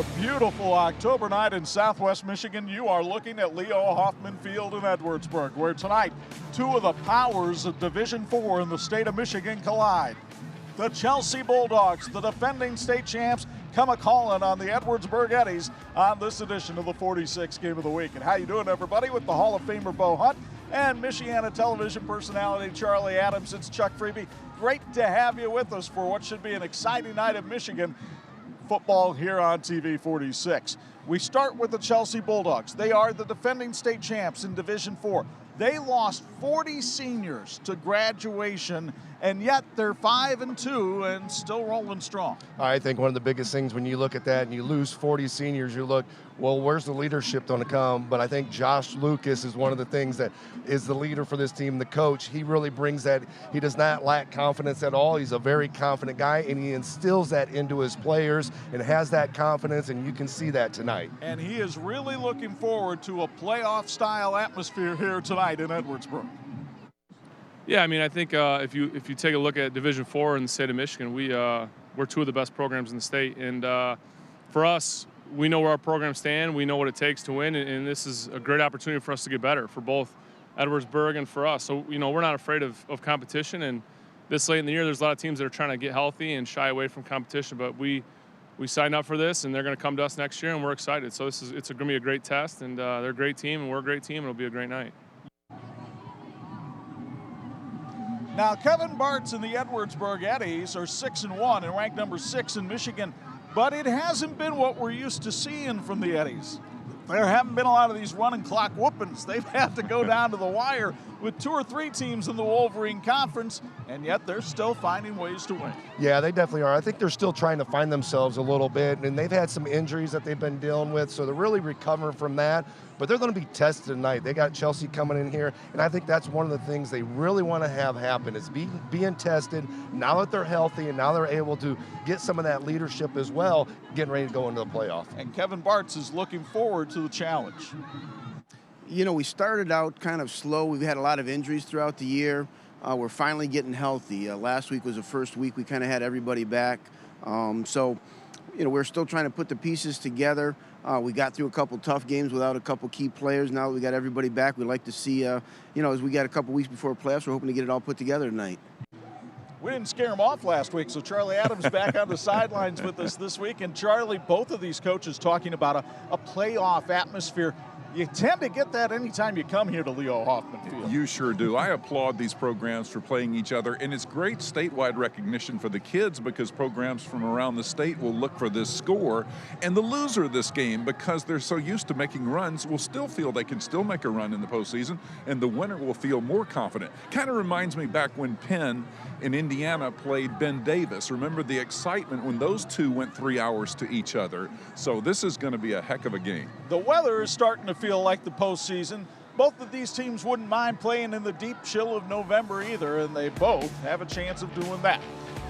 a beautiful October night in Southwest Michigan. You are looking at Leo Hoffman Field in Edwardsburg, where tonight two of the powers of Division IV in the state of Michigan collide. The Chelsea Bulldogs, the defending state champs, come a-calling on the Edwardsburg Eddies on this edition of the 46th Game of the Week. And how you doing, everybody, with the Hall of Famer Bo Hunt and Michiana television personality Charlie Adams. It's Chuck Freeby. Great to have you with us for what should be an exciting night of Michigan football here on TV 46. We start with the Chelsea Bulldogs. They are the defending state champs in Division IV. They lost 40 seniors to graduation, and yet they're 5-2 and still rolling strong. I think one of the biggest things when you look at that and you lose 40 seniors, you look, well, where's the leadership going to come? But I think Josh Lucas is one of the things that is the leader for this team, the coach. He really brings that. He does not lack confidence at all. He's a very confident guy, and he instills that into his players and has that confidence, and you can see that tonight. And he is really looking forward to a playoff-style atmosphere here tonight in Edwardsburg. Yeah, I mean, I think if you take a look at Division IV in the state of Michigan, we're two of the best programs in the state, and for us, we know where our programs stand. We know what it takes to win, and this is a great opportunity for us to get better for both Edwardsburg and for us. So, we're not afraid of competition, and this late in the year, there's a lot of teams that are trying to get healthy and shy away from competition, but we signed up for this, and they're going to come to us next year, and we're excited. So it's going to be a great test, and they're a great team, and we're a great team, and it'll be a great night. Now, Kevin Bartz and the Edwardsburg Eddies are 6-1 and ranked number 6 in Michigan, but it hasn't been what we're used to seeing from the Eddies. There haven't been a lot of these running clock whoopings. They've had to go down to the wire with 2 or 3 teams in the Wolverine Conference, and yet they're still finding ways to win. Yeah, they definitely are. I think they're still trying to find themselves a little bit, and they've had some injuries that they've been dealing with, so they're really recovering from that. But they're going to be tested tonight. They got Chelsea coming in here, and I think that's one of the things they really want to have happen is being tested now that they're healthy and now they're able to get some of that leadership as well, getting ready to go into the playoff. And Kevin Bartz is looking forward to the challenge. We started out kind of slow. We've had a lot of injuries throughout the year. We're finally getting healthy. Last week was the first week we kind of had everybody back. So we're still trying to put the pieces together. We got through a couple tough games without a couple key players. Now that we got everybody back, we'd like to see, as we got a couple weeks before playoffs, we're hoping to get it all put together tonight. We didn't scare him off last week, so Charlie Adams back on the sidelines with us this week. And Charlie, both of these coaches talking about a playoff atmosphere. You tend to get that anytime you come here to Leo Hoffman Field. You sure do. I applaud these programs for playing each other, and it's great statewide recognition for the kids because programs from around the state will look for this score, and the loser of this game, because they're so used to making runs, will still feel they can still make a run in the postseason, and the winner will feel more confident. Kind of reminds me back when Penn in Indiana played Ben Davis. Remember the excitement when those two went 3 hours to each other. So this is going to be a heck of a game. The weather is starting to feel like the postseason. Both of these teams wouldn't mind playing in the deep chill of November either, and they both have a chance of doing that.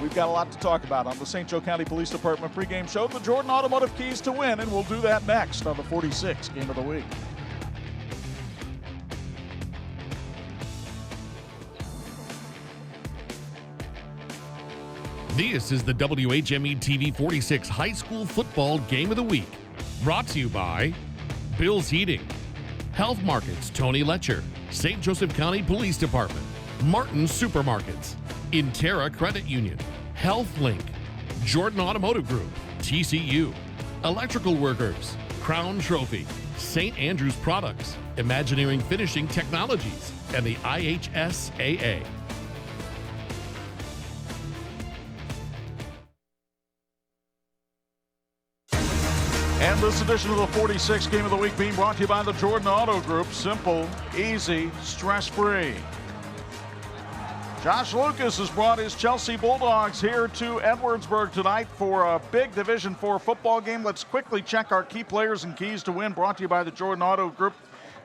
We've got a lot to talk about on the St. Joe County Police Department pregame show, the Jordan Automotive Keys to Win, and we'll do that next on the 46th Game of the Week. This is the WHME TV 46 High School Football Game of the Week. Brought to you by Bill's Heating, Health Markets Tony Letcher, St. Joseph County Police Department, Martin Supermarkets, Interra Credit Union, HealthLink, Jordan Automotive Group, TCU, Electrical Workers, Crown Trophy, St. Andrews Products, Imagineering Finishing Technologies, and the IHSAA. And this edition of the 46th Game of the Week being brought to you by the Jordan Auto Group. Simple, easy, stress-free. Josh Lucas has brought his Chelsea Bulldogs here to Edwardsburg tonight for a big Division IV football game. Let's quickly check our key players and keys to win, brought to you by the Jordan Auto Group.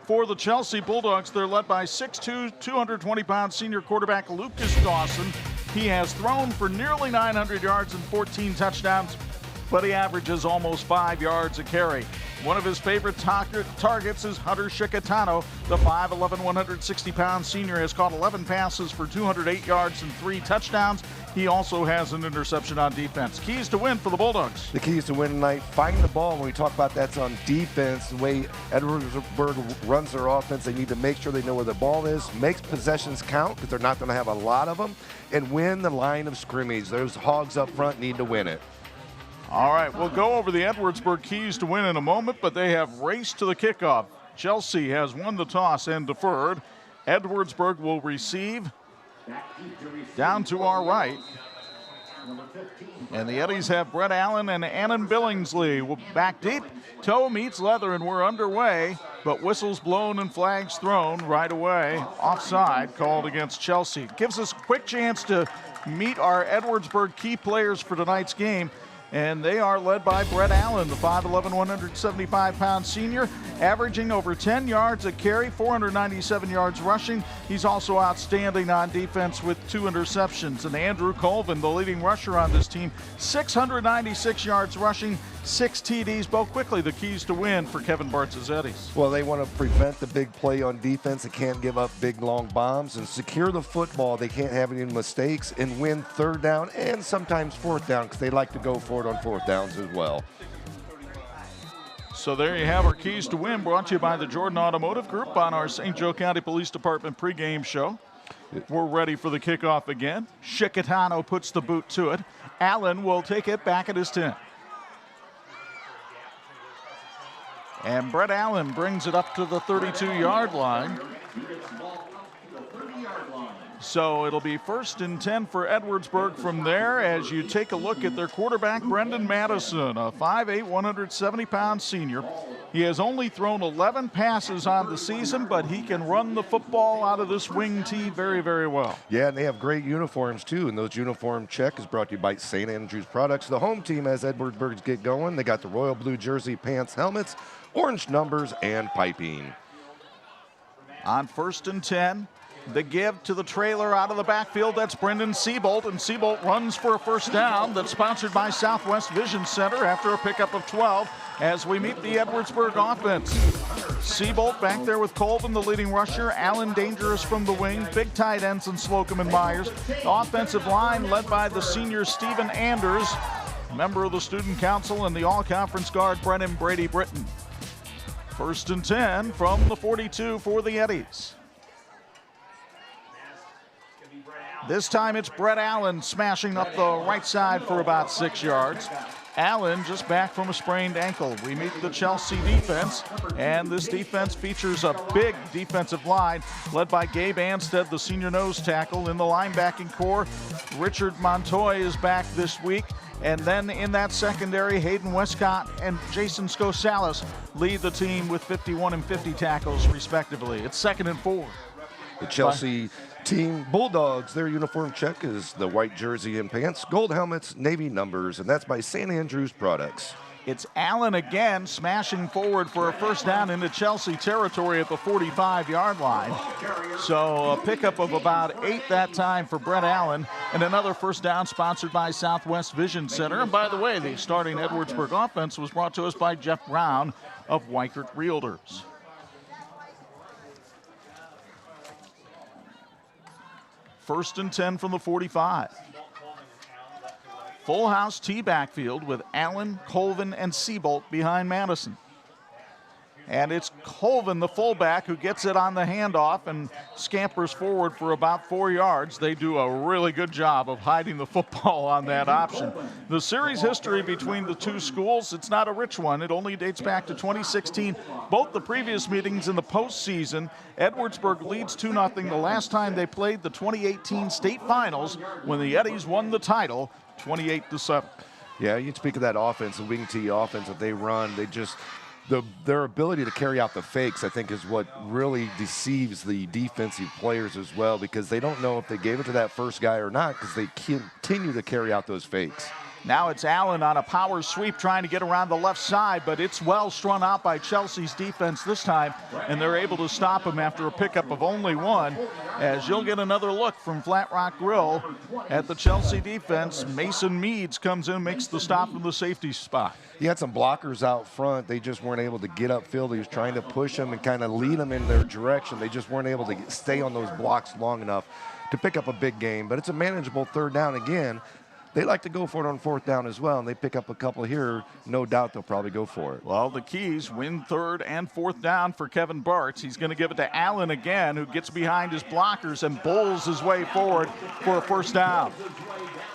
For the Chelsea Bulldogs, they're led by 6'2", 220-pound senior quarterback Lucas Dawson. He has thrown for nearly 900 yards and 14 touchdowns, but he averages almost 5 yards a carry. One of his favorite targets is Hunter Shikatano. The 5'11", 160-pound senior has caught 11 passes for 208 yards and 3 touchdowns. He also has an interception on defense. Keys to win for the Bulldogs. The keys to win tonight, find the ball. When we talk about that's on defense, the way Edwardsburg runs their offense, they need to make sure they know where the ball is, make possessions count because they're not going to have a lot of them, and win the line of scrimmage. Those hogs up front need to win it. All right, we'll go over the Edwardsburg keys to win in a moment, but they have raced to the kickoff. Chelsea has won the toss and deferred. Edwardsburg will receive down to our right. And the Eddies have Brett Allen and Annan Billingsley back deep. Toe meets leather and we're underway, but whistles blown and flags thrown right away. Offside called against Chelsea. Gives us a quick chance to meet our Edwardsburg key players for tonight's game. And they are led by Brett Allen, the 5'11", 175-pound senior, averaging over 10 yards a carry, 497 yards rushing. He's also outstanding on defense with 2 interceptions. And Andrew Colvin, the leading rusher on this team, 696 yards rushing, 6 TDs. Both quickly the keys to win for Kevin Bartz's Eddies. Well, they want to prevent the big play on defense. They can't give up big, long bombs and secure the football. They can't have any mistakes and win 3rd down and sometimes 4th down because they like to go for it on 4th downs as well. So there you have our keys to win, brought to you by the Jordan Automotive Group on our St. Joe County Police Department pregame show. We're ready for the kickoff again. Shikatano puts the boot to it. Allen will take it back at his 10. And Brett Allen brings it up to the 32-yard line. So it'll be 1st and 10 for Edwardsburg from there as you take a look at their quarterback, Brendan Madison, a 5'8", 170-pound senior. He has only thrown 11 passes on the season, but he can run the football out of this wing tee very, very well. Yeah, and they have great uniforms, too, and those uniform check is brought to you by St. Andrews Products. The home team, as Edwardsburg get going, they got the royal blue jersey, pants, helmets, orange numbers, and piping. On 1st and 10, the give to the trailer out of the backfield. That's Brendan Seabolt, and Seabolt runs for a 1st down. That's sponsored by Southwest Vision Center after a pickup of 12 as we meet the Edwardsburg offense. Seabolt back there with Colvin, the leading rusher. Allen dangerous from the wing. Big tight ends in Slocum and Myers. The offensive line led by the senior Stephen Anders, member of the student council, and the all-conference guard Brennan Brady Britton. 1st and 10 from the 42 for the Eddies. This time it's Brett Allen smashing up the right side for about 6 yards. Allen just back from a sprained ankle. We meet the Chelsea defense, and this defense features a big defensive line led by Gabe Anstead, the senior nose tackle. In the linebacking core, Richard Montoy is back this week. And then in that secondary, Hayden Westcott and Jason Scosalis lead the team with 51 and 50 tackles, respectively. It's 2nd and 4. The Chelsea team, Bulldogs, their uniform check is the white jersey and pants, gold helmets, navy numbers, and that's by St. Andrews Products. It's Allen again smashing forward for a 1st down into Chelsea territory at the 45-yard line. So a pickup of about 8 that time for Brett Allen, and another 1st down sponsored by Southwest Vision Center. And by the way, the starting Edwardsburg offense was brought to us by Jeff Brown of Weichert Realtors. First and 10 from the 45. Full house T backfield with Allen, Colvin, and Seabolt behind Madison. And it's Colvin, the fullback, who gets it on the handoff and scampers forward for about 4 yards. They do a really good job of hiding the football on that option. The series history between the two schools, it's not a rich one. It only dates back to 2016. Both the previous meetings in the postseason, Edwardsburg leads 2-0 the last time they played the 2018 state finals when the Eddies won the title 28-7. Yeah, you speak of that offense, the wing tee offense that they run. They just... Their ability to carry out the fakes, I think, is what really deceives the defensive players as well, because they don't know if they gave it to that first guy or not because they continue to carry out those fakes. Now it's Allen on a power sweep trying to get around the left side, but it's well strung out by Chelsea's defense this time, and they're able to stop him after a pickup of only one, as you'll get another look from Flat Rock Grill at the Chelsea defense. Mason Meads comes in, makes the stop from the safety spot. He had some blockers out front. They just weren't able to get upfield. He was trying to push them and kind of lead them in their direction. They just weren't able to stay on those blocks long enough to pick up a big gain. But it's a manageable third down again. They like to go for it on fourth down as well, and they pick up a couple here. No doubt they'll probably go for it. Well, the keys win third and fourth down for Kevin Bartz. He's going to give it to Allen again, who gets behind his blockers and bowls his way forward for a first down.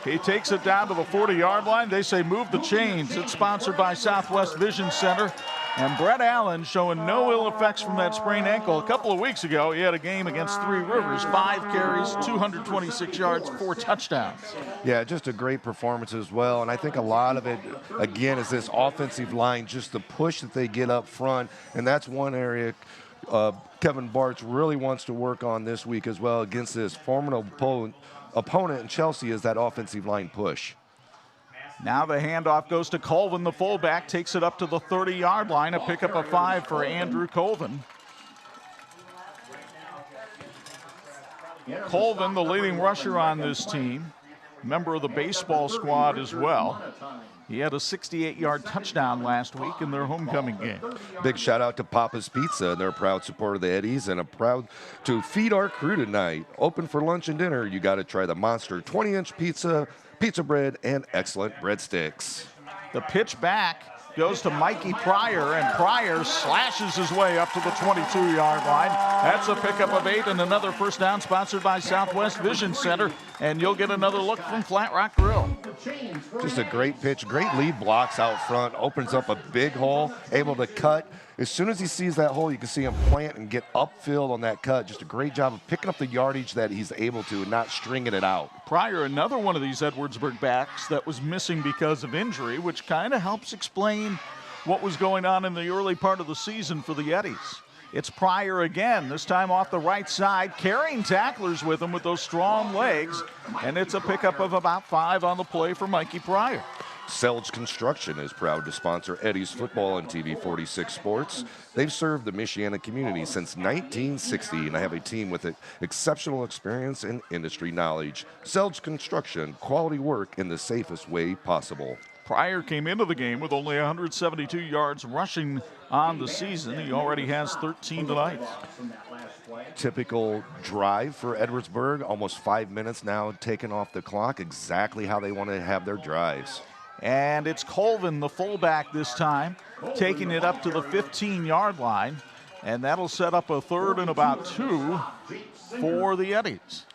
He takes it down to the 40-yard line. They say move the chains. It's sponsored by Southwest Vision Center. And Brett Allen showing no ill effects from that sprained ankle. A couple of weeks ago, he had a game against Three Rivers, 5 carries, 226 yards, 4 touchdowns. Yeah, just a great performance as well. And I think a lot of it, again, is this offensive line, just the push that they get up front. And that's one area Kevin Bartz really wants to work on this week as well against this formidable opponent in Chelsea, is that offensive line push. Now the handoff goes to Colvin, the fullback, takes it up to the 30-yard line, a pickup of 5 for Andrew Colvin. Colvin, the leading rusher on this team, member of the baseball squad as well. He had a 68-yard touchdown last week in their homecoming game. Big shout out to Papa's Pizza. They're a proud supporter of the Eddies and a proud to feed our crew tonight. Open for lunch and dinner. You got to try the Monster 20-inch pizza, pizza bread, and excellent breadsticks. The pitch back goes to Mikey Pryor, and Pryor slashes his way up to the 22-yard line. That's a pickup of 8 and another first down, sponsored by Southwest Vision Center. And you'll get another look from Flat Rock Grill. Just a great pitch, great lead blocks out front, opens up a big hole, able to cut. As soon as he sees that hole, you can see him plant and get upfield on that cut. Just a great job of picking up the yardage that he's able to and not stringing it out. Pryor, another one of these Edwardsburg backs that was missing because of injury, which kind of helps explain what was going on in the early part of the season for the Eddies. It's Pryor again, this time off the right side, carrying tacklers with him with those strong legs, and it's a pickup of about 5 on the play for Mikey Pryor. Selge Construction is proud to sponsor Eddie's football on TV 46 Sports. They've served the Michiana community since 1960 and have a team with exceptional experience and industry knowledge. Selge Construction, quality work in the safest way possible. Pryor came into the game with only 172 yards rushing on the season. He already has 13 tonight. Typical drive for Edwardsburg, almost 5 minutes now taken off the clock, exactly how they want to have their drives. And it's Colvin, the fullback this time, taking it up to the 15-yard line. And that'll set up a third and about 2 for the Eddies.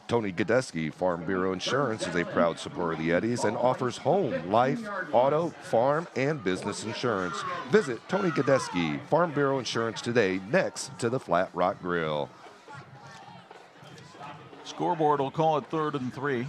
Tony Godeski, Farm Bureau Insurance, is a proud supporter of the Eddies and offers home, life, auto, farm, and business insurance. Visit Tony Godeski, Farm Bureau Insurance today, next to the Flat Rock Grill. Scoreboard will call it 3rd and 3.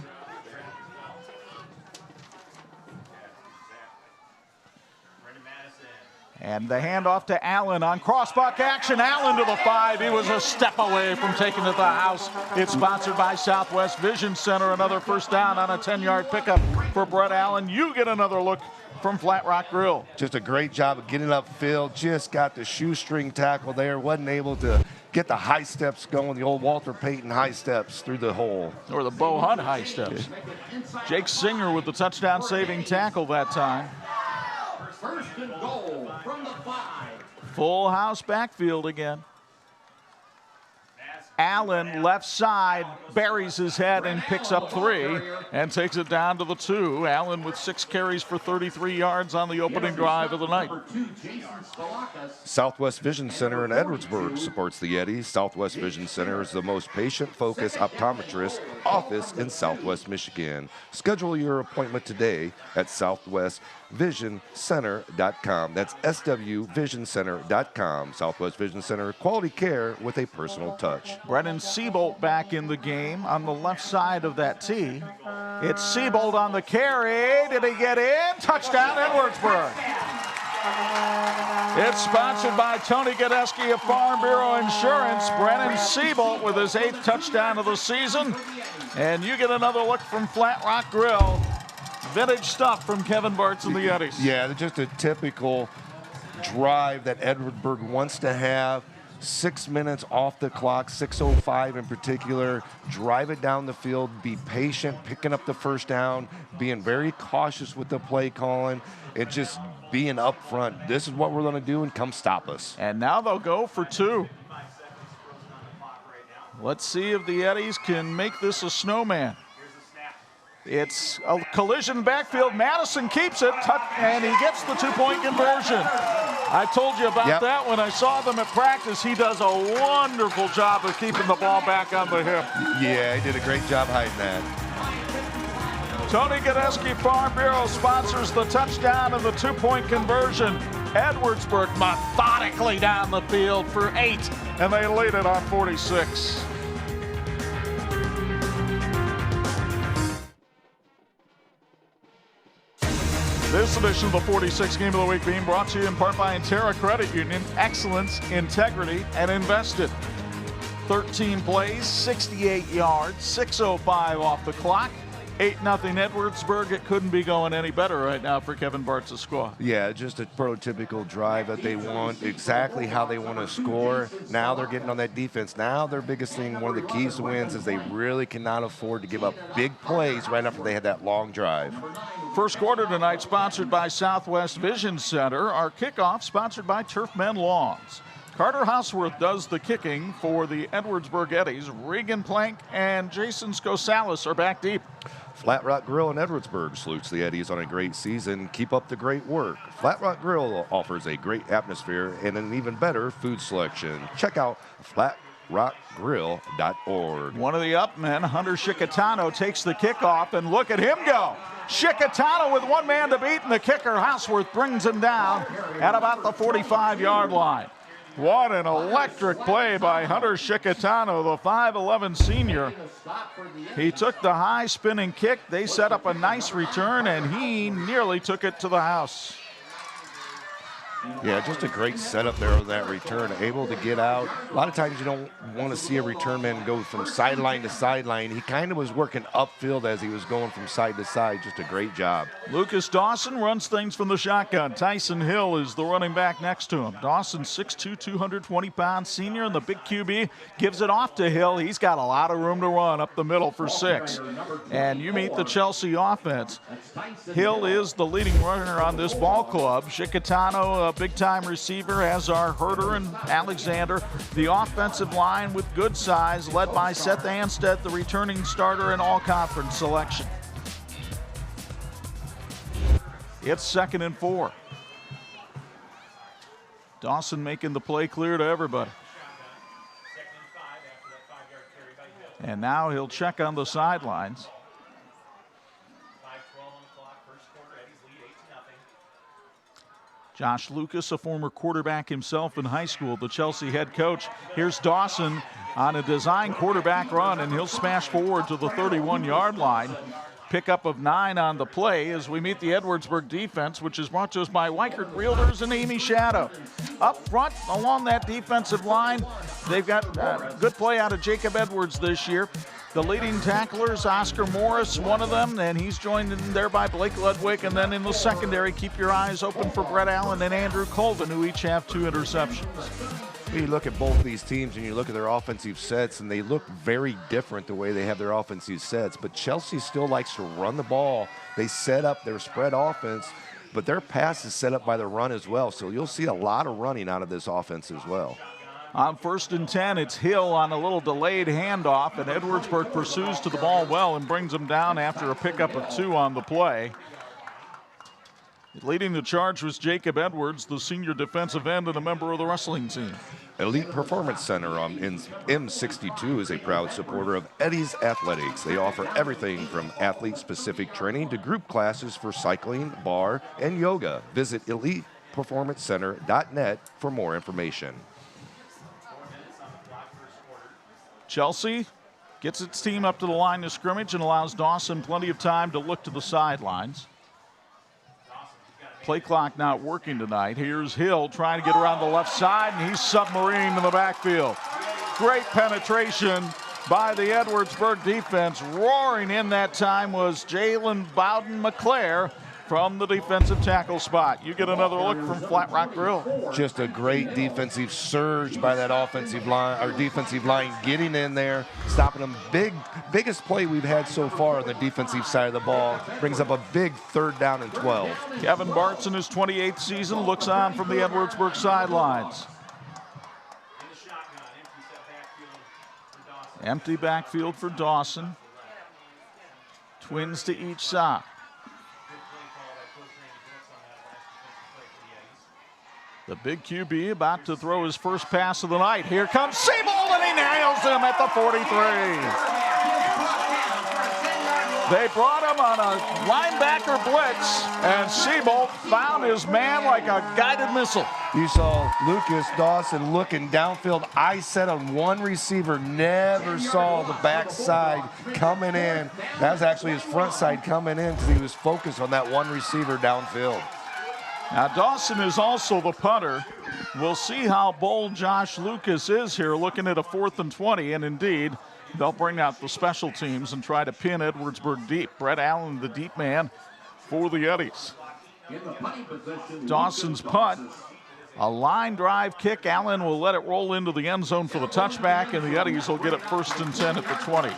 And the handoff to Allen on crossbuck action. Allen to the 5. He was a step away from taking it to the house. It's sponsored by Southwest Vision Center. Another first down on a 10-yard pickup for Brett Allen. You get another look from Flat Rock Grill. Just a great job of getting upfield. Just got the shoestring tackle there. Wasn't able to get the high steps going, the old Walter Payton high steps through the hole. Or the Bo Hunt high steps. Jake Singer with the touchdown-saving tackle that time. First and goal from the 5. Full house backfield again. Allen, left side, buries his head and picks up 3 and takes it down to the 2. Allen with 6 carries for 33 yards on the opening drive of the night. Southwest Vision Center in Edwardsburg supports the Eddies. Southwest Vision Center is the most patient-focused optometrist office in Southwest Michigan. Schedule your appointment today at southwestvisioncenter.com. That's swvisioncenter.com. Southwest Vision Center, quality care with a personal touch. Brennan Seabolt back in the game on the left side of that tee. It's Seabolt on the carry. Did he get in? Touchdown, Edwardsburg. It's sponsored by Tony Godeski of Farm Bureau Insurance. Brennan Seabolt with his 8th touchdown of the season. And you get another look from Flat Rock Grill. vintage stuff from Kevin Bartz and the Eddies. Yeah, just a typical drive that Edwardsburg wants to have. 6 minutes off the clock, 6:05 in particular. Drive it down the field, be patient, picking up the first down, being very cautious with the play calling, and just being up front. This is what we're going to do, and come stop us. And now they'll go for 2. Let's see if the Eddies can make this a snowman. It's a collision backfield. Madison keeps it, and he gets the 2-point conversion. I told you about that when I saw them at practice. He does a wonderful job of keeping the ball back on the hip. Yeah, he did a great job hiding that. Tony Godesky Farm Bureau sponsors the touchdown and the 2-point conversion. Edwardsburg methodically down the field for 8, and they lead it on 46. This edition of the 46 Game of the Week being brought to you in part by Intera Credit Union. Excellence, integrity, and invested. 13 plays, 68 yards, 6:05 off the clock. 8-0 Edwardsburg. It couldn't be going any better right now for Kevin Bartz' squad. Yeah, just a prototypical drive that they want, exactly how they want to score. Now they're getting on that defense. Now their biggest thing, one of the keys to wins, is they really cannot afford to give up big plays right after they had that long drive. First quarter tonight sponsored by Southwest Vision Center. Our kickoff sponsored by Turfmen Lawns. Carter Houseworth does the kicking for the Edwardsburg Eddies. Regan Plank and Jason Scosalis are back deep. Flat Rock Grill in Edwardsburg salutes the Eddies on a great season. Keep up the great work. Flat Rock Grill offers a great atmosphere and an even better food selection. Check out flatrockgrill.org. One of the up men, Hunter Shikatano, takes the kickoff, and look at him go. Shikatano with one man to beat, and the kicker, Houseworth, brings him down at about the 45-yard line. What an electric play by Hunter Shikatano, the 5'11 senior. He took the high spinning kick. They set up a nice return, and he nearly took it to the house. Yeah, just a great setup there on that return. Able to get out. A lot of times you don't want to see a return man go from sideline to sideline. He kind of was working upfield as he was going from side to side. Just a great job. Lucas Dawson runs things from the shotgun. Tyson Hill is the running back next to him. Dawson, 6'2", 220-pound senior, and the big QB gives it off to Hill. He's got a lot of room to run up the middle for 6. And you meet the Chelsea offense. Hill is the leading runner on this ball club. Shikatano, a big-time receiver, as are Herder and Alexander. The offensive line with good size, led by Seth Anstead, the returning starter and all-conference selection. It's 2nd and 4. Dawson making the play clear to everybody. And now he'll check on the sidelines. Josh Lucas, a former quarterback himself in high school, the Chelsea head coach. Here's Dawson on a design quarterback run, and he'll smash forward to the 31-yard line. Pickup of 9 on the play as we meet the Edwardsburg defense, which is brought to us by Weichert Realtors and Amy Shadow. Up front, along that defensive line, they've got good play out of Jacob Edwards this year. The leading tacklers, Oscar Morris, one of them, and he's joined in there by Blake Ludwig. And then in the secondary, keep your eyes open for Brett Allen and Andrew Colvin, who each have 2 interceptions. You look at both these teams and you look at their offensive sets, and they look very different the way they have their offensive sets. But Chelsea still likes to run the ball. They set up their spread offense, but their pass is set up by the run as well. So you'll see a lot of running out of this offense as well. On 1st and 10, it's Hill on a little delayed handoff, and Edwardsburg pursues to the ball well and brings him down after a pickup of 2 on the play. Leading the charge was Jacob Edwards, the senior defensive end and a member of the wrestling team. Elite Performance Center on M62 is a proud supporter of Eddie's Athletics. They offer everything from athlete-specific training to group classes for cycling, bar, and yoga. Visit eliteperformancecenter.net for more information. Chelsea gets its team up to the line of scrimmage and allows Dawson plenty of time to look to the sidelines. Play clock not working tonight. Here's Hill trying to get around the left side, and he's submarined in the backfield. Great penetration by the Edwardsburg defense. Roaring in that time was Jalen Bowden-McClare from the defensive tackle spot. You get another look from Flat Rock Grill. Just a great defensive surge by that offensive line, or defensive line, getting in there, stopping them. Biggest play we've had so far on the defensive side of the ball. Brings up a big 3rd down and 12. Kevin Bartz in his 28th season looks on from the Edwardsburg sidelines. Empty backfield for Dawson. Twins to each side. The big QB about to throw his first pass of the night. Here comes Seabold, and he nails him at the 43. They brought him on a linebacker blitz, and Seabold found his man like a guided missile. You saw Lucas Dawson looking downfield, eyes set on one receiver, never saw the backside coming in. That was actually his front side coming in because he was focused on that one receiver downfield. Now Dawson is also the punter. We'll see how bold Josh Lucas is here, looking at a 4th and 20, and indeed, they'll bring out the special teams and try to pin Edwardsburg deep. Brett Allen, the deep man for the Eddies. Dawson's punt, a line drive kick. Allen will let it roll into the end zone for the touchback, and the Eddies will get it 1st and 10 at the 20.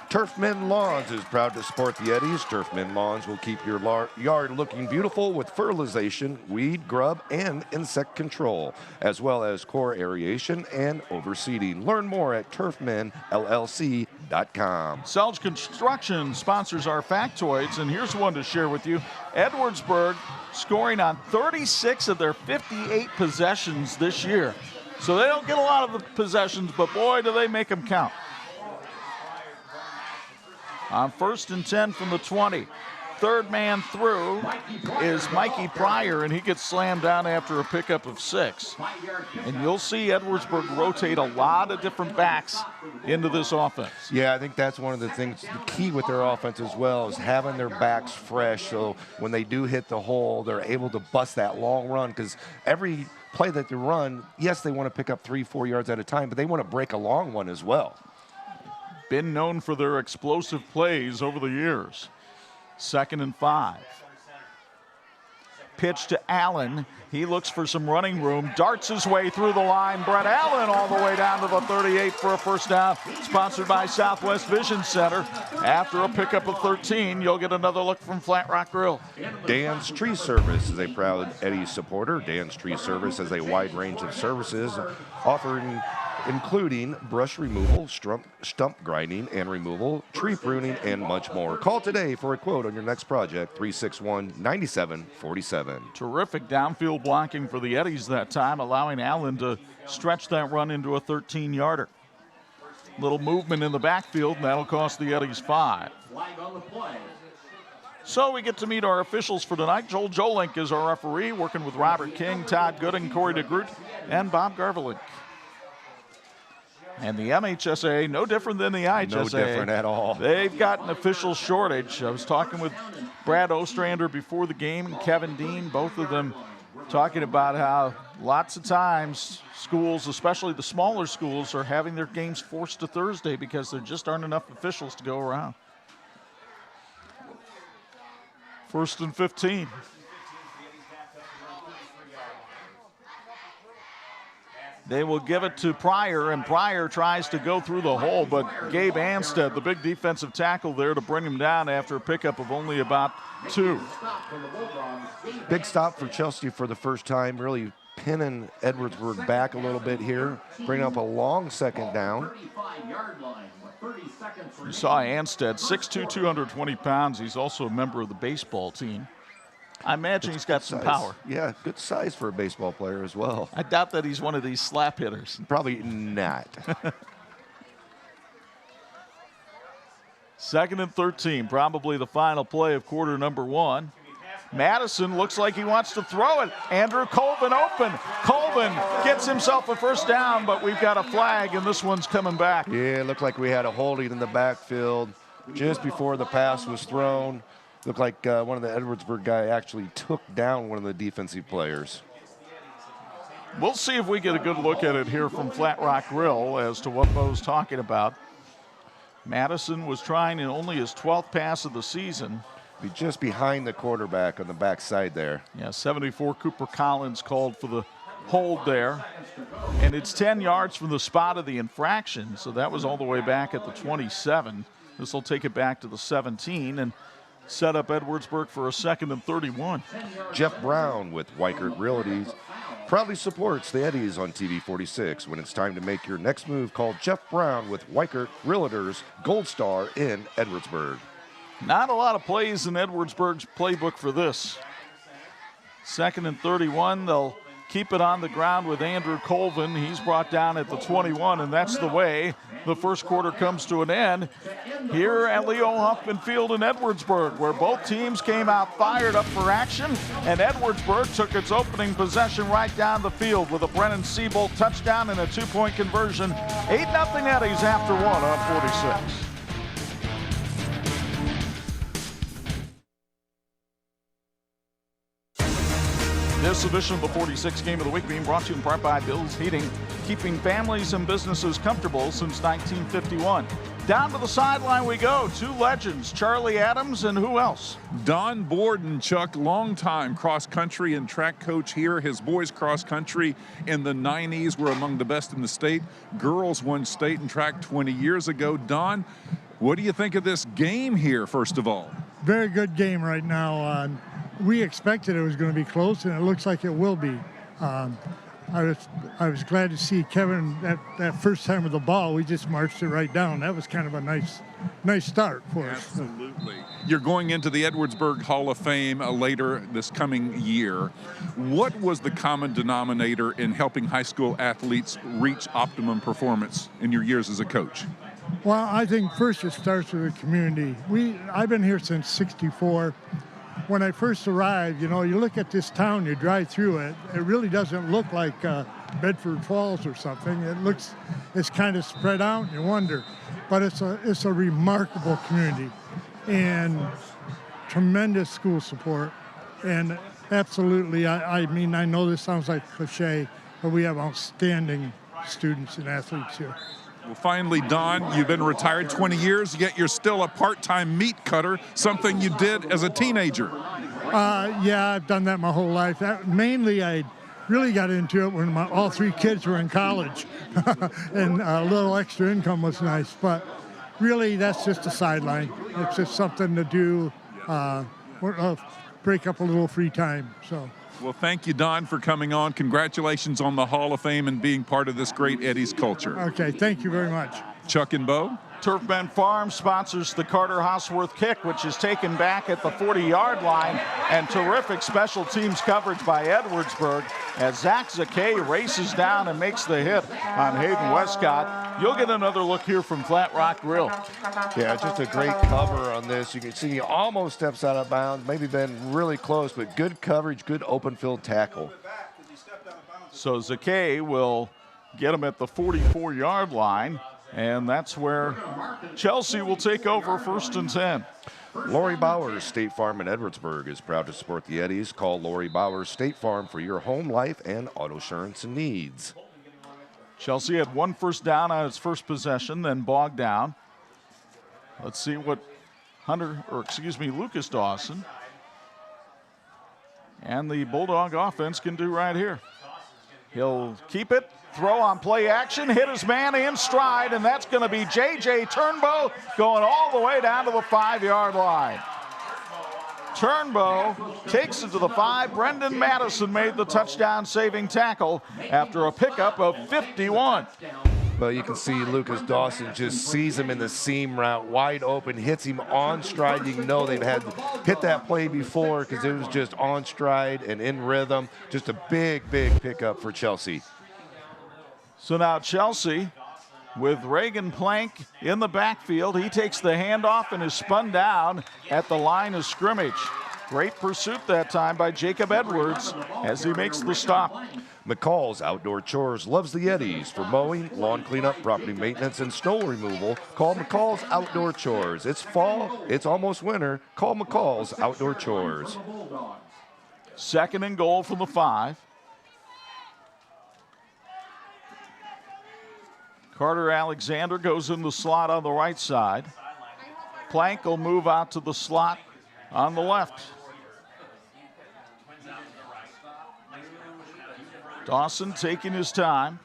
Turfman Lawns is proud to support the Eddies. Turfman Lawns will keep your yard looking beautiful with fertilization, weed, grub, and insect control, as well as core aeration and overseeding. Learn more at turfmanllc.com. Selge Construction sponsors our factoids, and here's one to share with you. Edwardsburg scoring on 36 of their 58 possessions this year. So they don't get a lot of the possessions, but boy, do they make them count. On 1st and 10 from the 20. 3rd man through is Mikey Pryor, and he gets slammed down after a pickup of 6. And you'll see Edwardsburg rotate a lot of different backs into this offense. Yeah, I think that's one of the things, the key with their offense as well, is having their backs fresh, so when they do hit the hole, they're able to bust that long run, because every play that they run, yes, they want to pick up 3-4 yards at a time, but they want to break a long one as well. Been known for their explosive plays over the years. 2nd and 5. Pitch to Allen. He looks for some running room, darts his way through the line. Brett Allen all the way down to the 38 for a 1st down. Sponsored by Southwest Vision Center. After a pickup of 13, you'll get another look from Flat Rock Grill. Dan's Tree Service is a proud Eddies supporter. Dan's Tree Service has a wide range of services offering including brush removal, stump grinding and removal, tree pruning, and much more. Call today for a quote on your next project, 361-9747. Terrific downfield blocking for the Eddies that time, allowing Allen to stretch that run into a 13-yarder. Little movement in the backfield, and that'll cost the Eddies 5. So we get to meet our officials for tonight. Joel Jolink is our referee, working with Robert King, Todd Gooding, Corey DeGroot, and Bob Garvelink. And the MHSA, no different than the IHSA. No different at all. They've got an official shortage. I was talking with Brad Ostrander before the game and Kevin Dean, both of them talking about how lots of times schools, especially the smaller schools, are having their games forced to Thursday because there just aren't enough officials to go around. 1st and 15. They will give it to Pryor, and Pryor tries to go through the hole, but Gabe Anstead, the big defensive tackle there, to bring him down after a pickup of only about 2. Big stop for Chelsea for the first time, really pinning Edwardsburg back a little bit here, bringing up a long 2nd down. You saw Anstead, 6'2", 220 pounds. He's also a member of the baseball team. I imagine he's got some power. Yeah, good size for a baseball player as well. I doubt that he's one of these slap hitters. Probably not. 2nd and 13, probably the final play of quarter number 1. Madison looks like he wants to throw it. Andrew Colvin open. Colvin gets himself a 1st down, but we've got a flag, and this one's coming back. Yeah, it looked like we had a holding in the backfield just before the pass was thrown. Looked like one of the Edwardsburg guy actually took down one of the defensive players. We'll see if we get a good look at it here from Flat Rock Grill as to what Bo's talking about. Madison was trying in only his 12th pass of the season. Be just behind the quarterback on the backside there. Yeah, 74 Cooper Collins called for the hold there. And it's 10 yards from the spot of the infraction, so that was all the way back at the 27. This will take it back to the 17 and set up Edwardsburg for a 2nd and 31. Jeff Brown with Weichert Realties proudly supports the Eddies on TV 46. When it's time to make your next move, call Jeff Brown with Weichert Realtors, Gold Star in Edwardsburg. Not a lot of plays in Edwardsburg's playbook for this. 2nd and 31, they'll keep it on the ground with Andrew Colvin. He's brought down at the 21, and that's the way the first quarter comes to an end here at Leo Huffman Field in Edwardsburg, where both teams came out fired up for action, and Edwardsburg took its opening possession right down the field with a Brennan Siebold touchdown and a 2-point conversion. 8-0 Eddies after 1 on 46. This edition of the 46 Game of the Week being brought to you in part by Bill's Heating, keeping families and businesses comfortable since 1951. Down to the sideline we go. Two legends, Charlie Adams and who else? Don Borden, Chuck, longtime cross-country and track coach here. His boys cross-country in the 90s were among the best in the state. Girls won state and track 20 years ago. Don, what do you think of this game here, first of all? Very good game right now. We expected it was going to be close, and it looks like it will be. I was glad to see Kevin that first time with the ball. We just marched it right down. That was kind of a nice start for us. Absolutely. You're going into the Edwardsburg Hall of Fame later this coming year. What was the common denominator in helping high school athletes reach optimum performance in your years as a coach? Well, I think first it starts with the community. I've been here since '64. When I first arrived, you look at this town, you drive through it, it really doesn't look like Bedford Falls or something. It's kind of spread out, and you wonder. But it's a remarkable community and tremendous school support. And absolutely, I mean, I know this sounds like cliche, but we have outstanding students and athletes here. Well, finally, Don, you've been retired 20 years, yet you're still a part-time meat cutter, something you did as a teenager. Yeah, I've done that my whole life. Mainly, I really got into it when all three kids were in college, and a little extra income was nice. But really, that's just a sideline. It's just something to do, break up a little free time. So. Well, thank you, Don, for coming on. Congratulations on the Hall of Fame and being part of this great Eddies culture. Okay, thank you very much. Chuck and Bo. Turfman Farm sponsors the Carter Houseworth kick, which is taken back at the 40-yard line, and terrific special teams coverage by Edwardsburg as Zach Zakay races down and makes the hit on Hayden Westcott. You'll get another look here from Flat Rock Grill. Yeah, just a great cover on this. You can see he almost steps out of bounds, maybe been really close, but good coverage, good open field tackle. So Zakay will get him at the 44-yard line. And that's where Chelsea will take over 1st and 10. Lori Bowers State Farm in Edwardsburg is proud to support the Eddies. Call Lori Bowers State Farm for your home, life, and auto insurance needs. Chelsea had one first down on its first possession, then bogged down. Let's see what Lucas Dawson and the Bulldog offense can do right here. He'll keep it. Throw on play action, hit his man in stride, and that's going to be J.J. Turnbow going all the way down to the 5-yard line. Turnbow takes it to the 5. Brendan Madison made the touchdown-saving tackle after a pickup of 51. Well, you can see Lucas Dawson just sees him in the seam route, wide open, hits him on stride. You can know they've had hit that play before because it was just on stride and in rhythm. Just a big pickup for Chelsea. So now Chelsea with Reagan Plank in the backfield. He takes the handoff and is spun down at the line of scrimmage. Great pursuit that time by Jacob Edwards as he makes the stop. McCall's Outdoor Chores loves the Eddies. For mowing, lawn cleanup, property maintenance, and snow removal, call McCall's Outdoor Chores. It's fall, it's almost winter. Call McCall's Outdoor Chores. 2nd and goal from the 5. Carter Alexander goes in the slot on the right side. Plank will move out to the slot on the left. Dawson taking his time.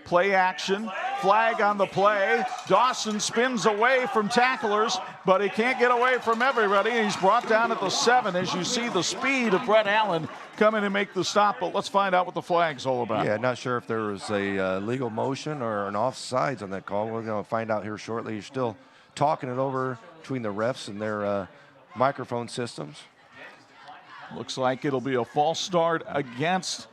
Play action, flag on the play. Dawson spins away from tacklers, but he can't get away from everybody. He's brought down at the 7 as you see the speed of Brett Allen come in and make the stop, but let's find out what the flag's all about. Yeah, not sure if there was a legal motion or an offsides on that call. We're going to find out here shortly. You're still talking it over between the refs and their microphone systems. Looks like it'll be a false start against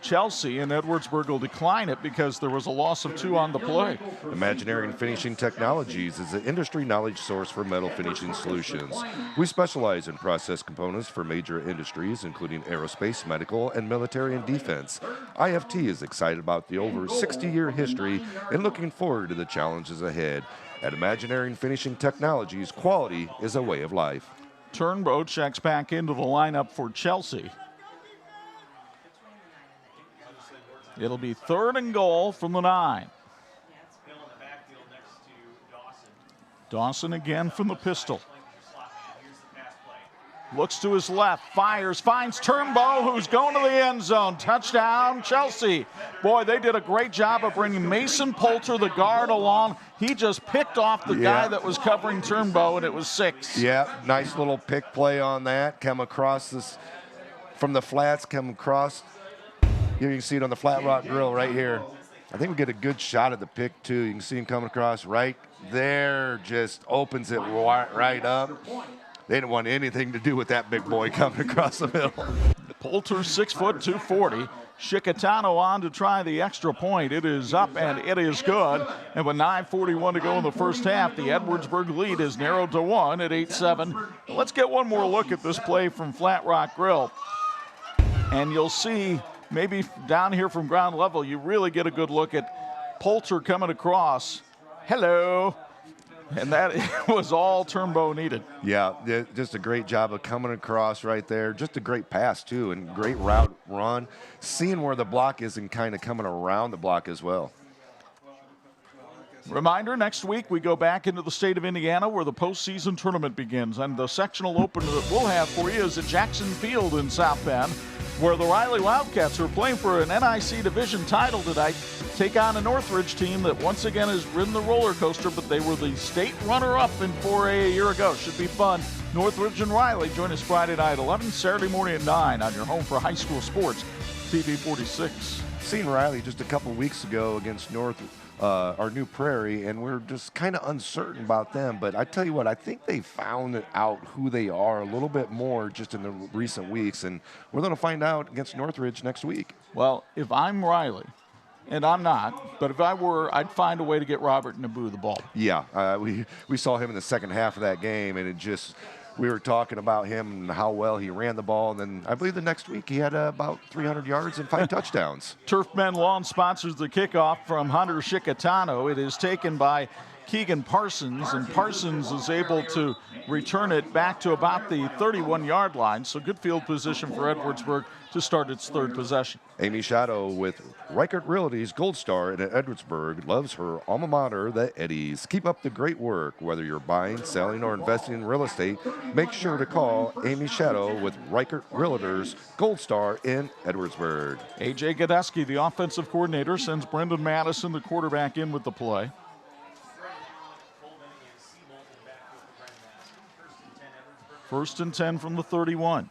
Chelsea, and Edwardsburg will decline it because there was a loss of 2 on the play. Imaginary Finishing Technologies is the industry knowledge source for metal finishing solutions. We specialize in process components for major industries, including aerospace, medical, and military and defense. IFT is excited about the over 60-year history and looking forward to the challenges ahead. At Imaginary Finishing Technologies, quality is a way of life. Turnbow checks back into the lineup for Chelsea. It'll be 3rd and goal from the 9. Dawson again from the pistol. Looks to his left, fires, finds Turnbow, who's going to the end zone. Touchdown, Chelsea. Boy, they did a great job of bringing Mason Poulter, the guard, along. He just picked off the guy that was covering Turnbow, and it was 6. Yeah, nice little pick play on that. Come across this from the flats, come across. Here you can see it on the Flat Rock Grill right here. I think we get a good shot at the pick, too. You can see him coming across right there, just opens it right up. They didn't want anything to do with that big boy coming across the middle. Poulter, 6 foot, 240. Chickatano on to try the extra point. It is up and it is good. And with 9:41 to go in the first half, the Edwardsburg lead is narrowed to 1 at 8-7. Let's get one more look at this play from Flat Rock Grill. And you'll see maybe down here from ground level, you really get a good look at Poulter coming across. Hello. And that was all Turnbow needed. Yeah, just a great job of coming across right there. Just a great pass, too, and great route run. Seeing where the block is and kind of coming around the block as well. Reminder, next week we go back into the state of Indiana where the postseason tournament begins. And the sectional opener that we'll have for you is at Jackson Field in South Bend, where the Riley Wildcats are playing for an NIC division title tonight, take on a Northridge team that once again has ridden the roller coaster, but they were the state runner-up in 4A a year ago. Should be fun. Northridge and Riley join us Friday night, 11, Saturday morning at 9 on your home for high school sports, TV 46. Seen Riley just a couple weeks ago against our New Prairie, and we're just kind of uncertain about them. But I tell you what, I think they found out who they are a little bit more just in the recent weeks, and we're going to find out against Northridge next week. Well, if I'm Riley, and I'm not, but if I were, I'd find a way to get Robert Naboo the ball. Yeah, we saw him in the second half of that game, and we were talking about him and how well he ran the ball, and then I believe the next week he had about 300 yards and 5 touchdowns. Turfmen Lawn sponsors the kickoff from Hunter Chickatano. It is taken by Keegan Parsons, and Parsons is able to return it back to about the 31-yard line, so good field position for Edwardsburg to start its 3rd possession. Amy Shadow with Reichert Realty's Gold Star in Edwardsburg loves her alma mater, the Eddies. Keep up the great work. Whether you're buying, selling, or investing in real estate, make sure to call Amy Shadow with Reichert Realtors Gold Star in Edwardsburg. A.J. Godesky, the offensive coordinator, sends Brendan Madison, the quarterback, in with the play. First and 10 from the 31.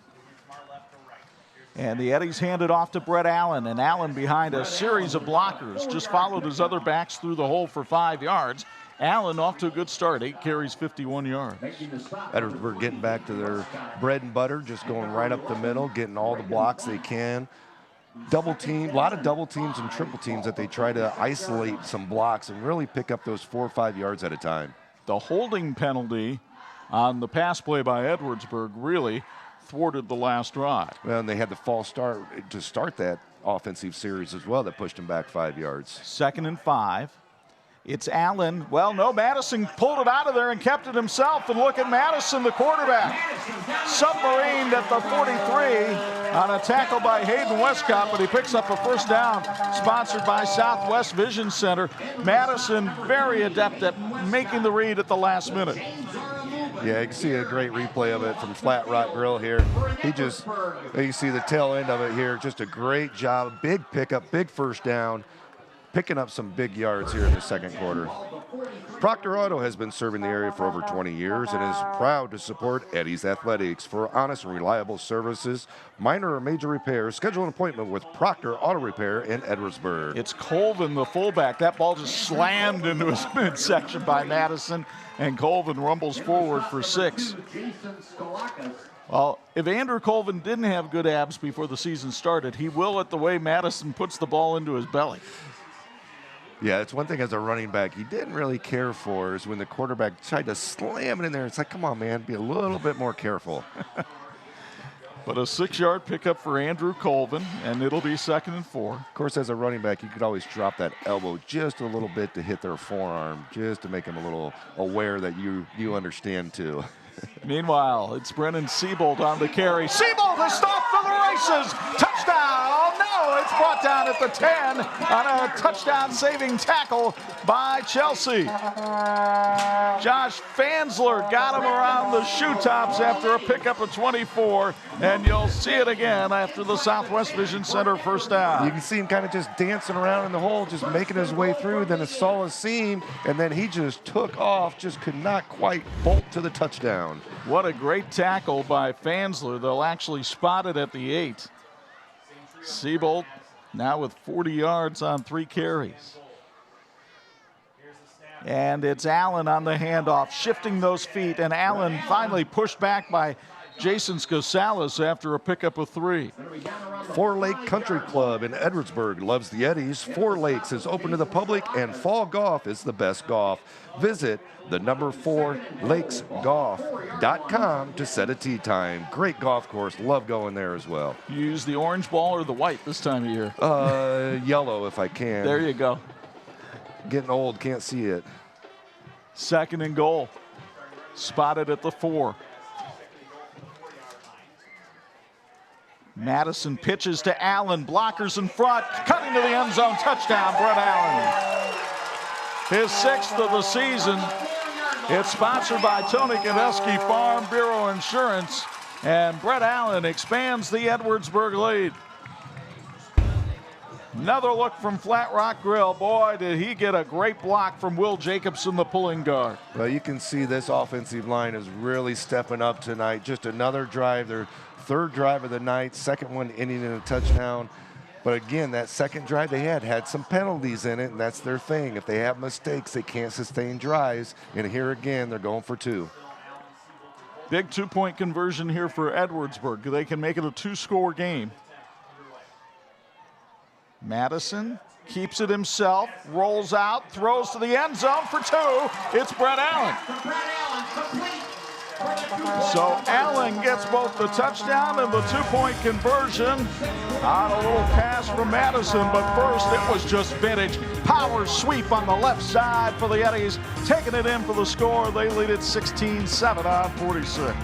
And the Eddies hand it off to Brett Allen, and Allen behind a series of blockers just followed his other backs through the hole for 5 yards. Allen off to a good start, 8 carries, 51 yards. Edwardsburg getting back to their bread and butter, just going right up the middle, getting all the blocks they can. Double team, a lot of double teams and triple teams that they try to isolate some blocks and really pick up those 4 or 5 yards at a time. The holding penalty on the pass play by Edwardsburg really thwarted the last drive. Well, and they had the false start to start that offensive series as well that pushed them back 5 yards. 2nd and 5. It's Allen. Well, no, Madison pulled it out of there and kept it himself. And look at Madison, the quarterback. Submarined at the 43. on a tackle by Hayden Westcott, but he picks up a first down, sponsored by Southwest Vision Center. Madison very adept at making the read at the last minute. Yeah, you can see a great replay of it from Flat Rock Grill here. You can see the tail end of it here. Just a great job, big pickup, big first down, picking up some big yards here in the second quarter. Proctor Auto has been serving the area for over 20 years and is proud to support Eddie's Athletics. For honest and reliable services, minor or major repairs, schedule an appointment with Proctor Auto Repair in Edwardsburg. It's Colvin, the fullback. That ball just slammed into his midsection by Madison, and Colvin rumbles forward for 6. Well, if Andrew Colvin didn't have good abs before the season started, he will at the way Madison puts the ball into his belly. Yeah, it's one thing as a running back he didn't really care for is when the quarterback tried to slam it in there. It's like, come on, man, be a little bit more careful. But a 6-yard pickup for Andrew Colvin, and it'll be 2nd and 4. Of course, as a running back, you could always drop that elbow just a little bit to hit their forearm, just to make them a little aware that you understand too. Meanwhile, it's Brennan Siebold on the carry. Siebold is stopped for the races. Touchdown. Oh, no, it's brought down at the 10 on a touchdown-saving tackle by Chelsea. Josh Fansler got him around the shoe tops after a pickup of 24, and you'll see it again after the Southwest Vision Center first down. You can see him kind of just dancing around in the hole, just making his way through, then saw a seam, and then he just took off, just could not quite bolt to the touchdown. What a great tackle by Fansler. They'll actually spot it at the 8. Siebold now with 40 yards on 3 carries. And it's Allen on the handoff, shifting those feet, and Allen finally pushed back by Jason Scosalis after a pickup of 3. Four Lake Country Club in Edwardsburg loves the Eddies. Four Lakes is open to the public, and fall golf is the best golf. Visit the number 4lakesgolf.com to set a tee time. Great golf course. Love going there as well. You use the orange ball or the white this time of year? Yellow if I can. There you go. Getting old, can't see it. 2nd and goal. Spotted at the 4. Madison pitches to Allen, blockers in front, cutting to the end zone, touchdown, Brett Allen. His 6th of the season. It's sponsored by Tony Kondeski Farm Bureau Insurance, and Brett Allen expands the Edwardsburg lead. Another look from Flat Rock Grill. Boy, did he get a great block from Will Jacobson, the pulling guard. Well, you can see this offensive line is really stepping up tonight. Just another drive, their 3rd drive of the night, 2nd one ending in a touchdown. But again, that 2nd drive they had some penalties in it, and that's their thing. If they have mistakes, they can't sustain drives. And here again, they're going for 2. Big 2-point conversion here for Edwardsburg. They can make it a 2-score game. Madison keeps it himself, rolls out, throws to the end zone for 2. It's Brett Allen. So Allen gets both the touchdown and the 2-point conversion on a little pass from Madison, but first it was just vintage. Power sweep on the left side for the Eddies, taking it in for the score. They lead it 16-7 on 46.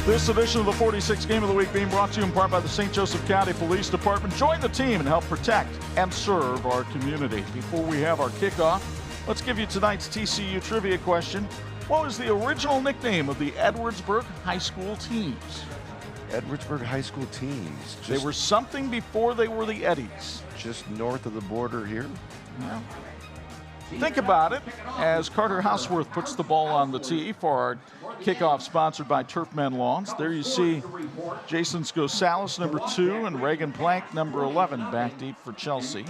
This edition of the 46 Game of the Week being brought to you in part by the St. Joseph County Police Department. Join the team and help protect and serve our community. Before we have our kickoff, let's give you tonight's TCU trivia question. What was the original nickname of the Edwardsburg High School teams? Edwardsburg High School teams. They were something before they were the Eddies. Just north of the border here. Yeah. Think about it as Carter Houseworth puts the ball on the tee for our kickoff, sponsored by Turfmen Lawns. There you see Jason Scosalis, number 2, and Reagan Plank, number 11, back deep for Chelsea.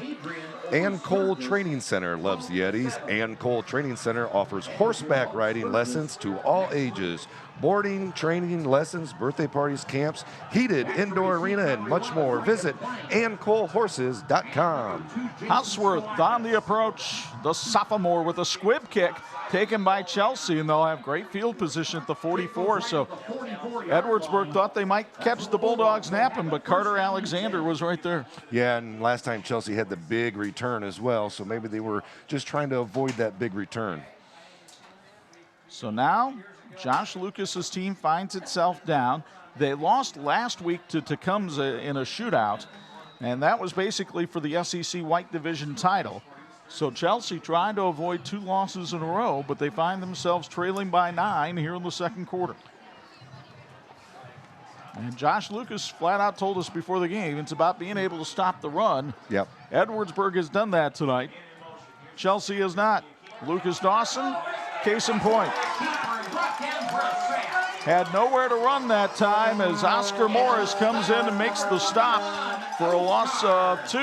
Ann Cole Training Center loves the Eddies. Ann Cole Training Center offers horseback riding lessons to all ages. Boarding, training, lessons, birthday parties, camps, heated indoor arena, and much more. Visit AnnColeHorses.com. Houseworth on the approach. The sophomore with a squib kick taken by Chelsea, and they'll have great field position at the 44. So Edwardsburg thought they might catch the Bulldogs napping, but Carter Alexander was right there. Yeah, and last time Chelsea had the big return as well, so maybe they were just trying to avoid that big return. So now Josh Lucas's team finds itself down. They lost last week to Tecumseh in a shootout, and that was basically for the SEC White Division title. So Chelsea trying to avoid 2 losses in a row, but they find themselves trailing by 9 here in the second quarter. And Josh Lucas flat out told us before the game, it's about being able to stop the run. Yep. Edwardsburg has done that tonight. Chelsea has not. Lucas Dawson, case in point. Had nowhere to run that time as Oscar Morris comes in and makes the stop for a loss of 2.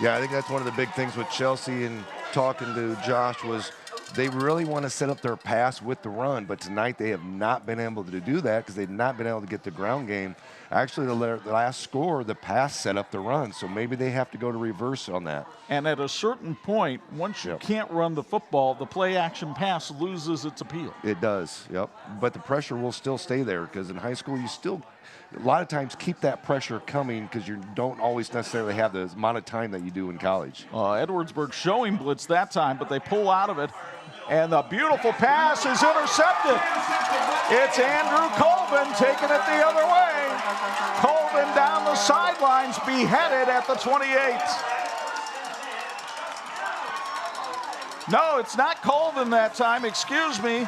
Yeah, I think that's one of the big things with Chelsea, and talking to Josh was they really want to set up their pass with the run, but tonight they have not been able to do that because they've not been able to get the ground game. Actually, the last score, the pass set up the run, so maybe they have to go to reverse on that. And at a certain point, once you can't run the football, the play-action pass loses its appeal. It does, yep. But the pressure will still stay there because in high school you still a lot of times keep that pressure coming because you don't always necessarily have the amount of time that you do in college. Edwardsburg showing blitz that time, but they pull out of it. And the beautiful pass is intercepted. It's Andrew Colvin taking it the other way. Colvin down the sidelines, beheaded at the 28. No, it's not Colvin that time, excuse me.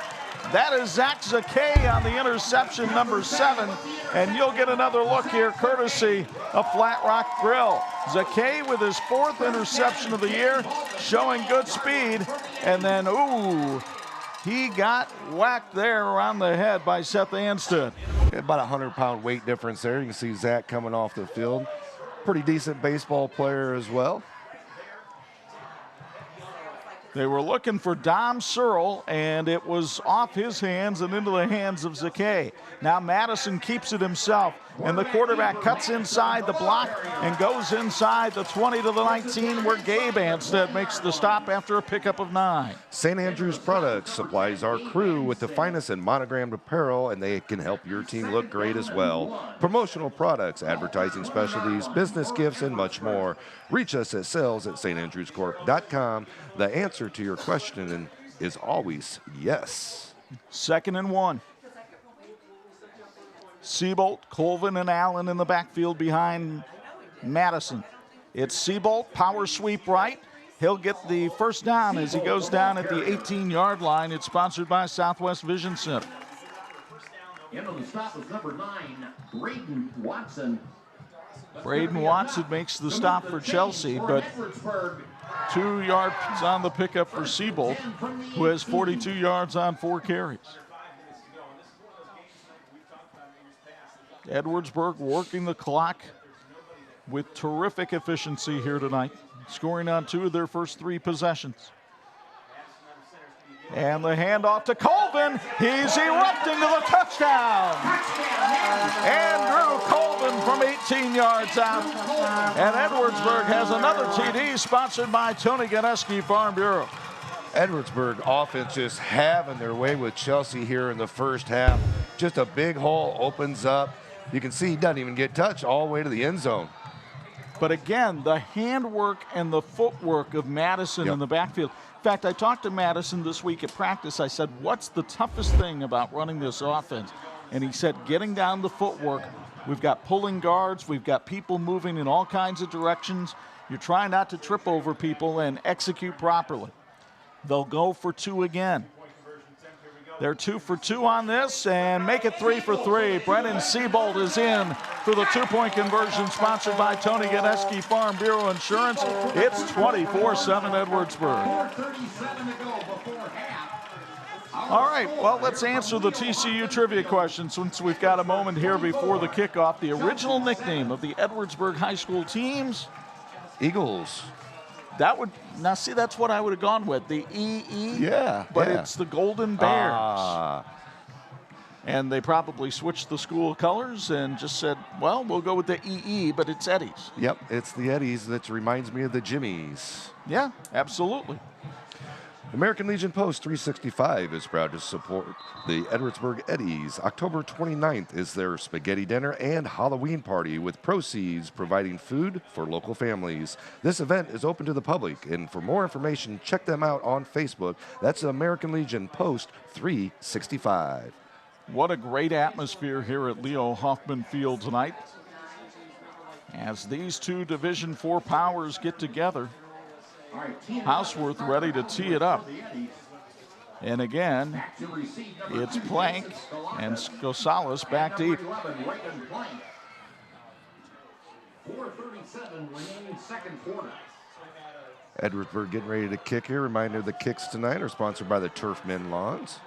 That is Zach Zakay on the interception, number 7. And you'll get another look here, courtesy of Flat Rock Grill. Zakay with his 4th interception of the year, showing good speed. And then, ooh, he got whacked there around the head by Seth Anstead. About a 100-pound weight difference there. You can see Zach coming off the field. Pretty decent baseball player as well. They were looking for Dom Searle, and it was off his hands and into the hands of Zakay. Now Madison keeps it himself, and the quarterback cuts inside the block and goes inside the 20 to the 19, where Gabe Anstead makes the stop after a pickup of 9. St. Andrews Products supplies our crew with the finest and monogrammed apparel, and they can help your team look great as well. Promotional products, advertising specialties, business gifts, and much more. Reach us at sales@standrewscorp.com. The answer to your question is always yes. 2nd and 1. Seabolt, Colvin, and Allen in the backfield behind Madison. It's Seabolt, power sweep right. He'll get the first down as he goes down at the 18-yard line. It's sponsored by Southwest Vision Center. In on the stop is number 9, Braden Watson. Braden Watson makes the stop for Chelsea, but 2 yards on the pickup for Seabolt, who has 42 yards on 4 carries. Edwardsburg working the clock with terrific efficiency here tonight, scoring on 2 of their first 3 possessions. And the handoff to Colvin. He's erupting to the touchdown. Andrew Colvin from 18 yards out. And Edwardsburg has another TD sponsored by Tony Ganeski Farm Bureau. Edwardsburg offense just having their way with Chelsea here in the first half. Just a big hole opens up. You can see he doesn't even get touched all the way to the end zone. But again, the handwork and the footwork of Madison in the backfield. In fact, I talked to Madison this week at practice. I said, what's the toughest thing about running this offense? And he said, getting down the footwork. We've got pulling guards. We've got people moving in all kinds of directions. You're trying not to trip over people and execute properly. They'll go for 2 again. They're 2 for 2 on this and make it 3 for 3. Brennan Seabolt is in for the 2-point conversion, sponsored by Tony Ganeski Farm Bureau Insurance. It's 24-7 Edwardsburg. All right, well, let's answer the TCU trivia question since we've got a moment here before the kickoff. The original nickname of the Edwardsburg High School teams? Eagles. Now see, that's what I would have gone with, the EE. Yeah. But it's the Golden Bears. And they probably switched the school colors and just said, well, we'll go with the EE, but it's Eddie's. Yep, it's the Eddies. That reminds me of the Jimmies. Yeah, absolutely. American Legion Post 365 is proud to support the Edwardsburg Eddies. October 29th is their spaghetti dinner and Halloween party with proceeds providing food for local families. This event is open to the public, and for more information, check them out on Facebook. That's American Legion Post 365. What a great atmosphere here at Leo Hoffman Field tonight as these two Division IV powers get together. Houseworth ready to tee it up. And again, it's Plank and Gonzalez back deep. 4:37 remaining second quarter. Edwardsburg getting ready to kick here. Reminder, the kicks tonight are sponsored by the Turfmen Lawns.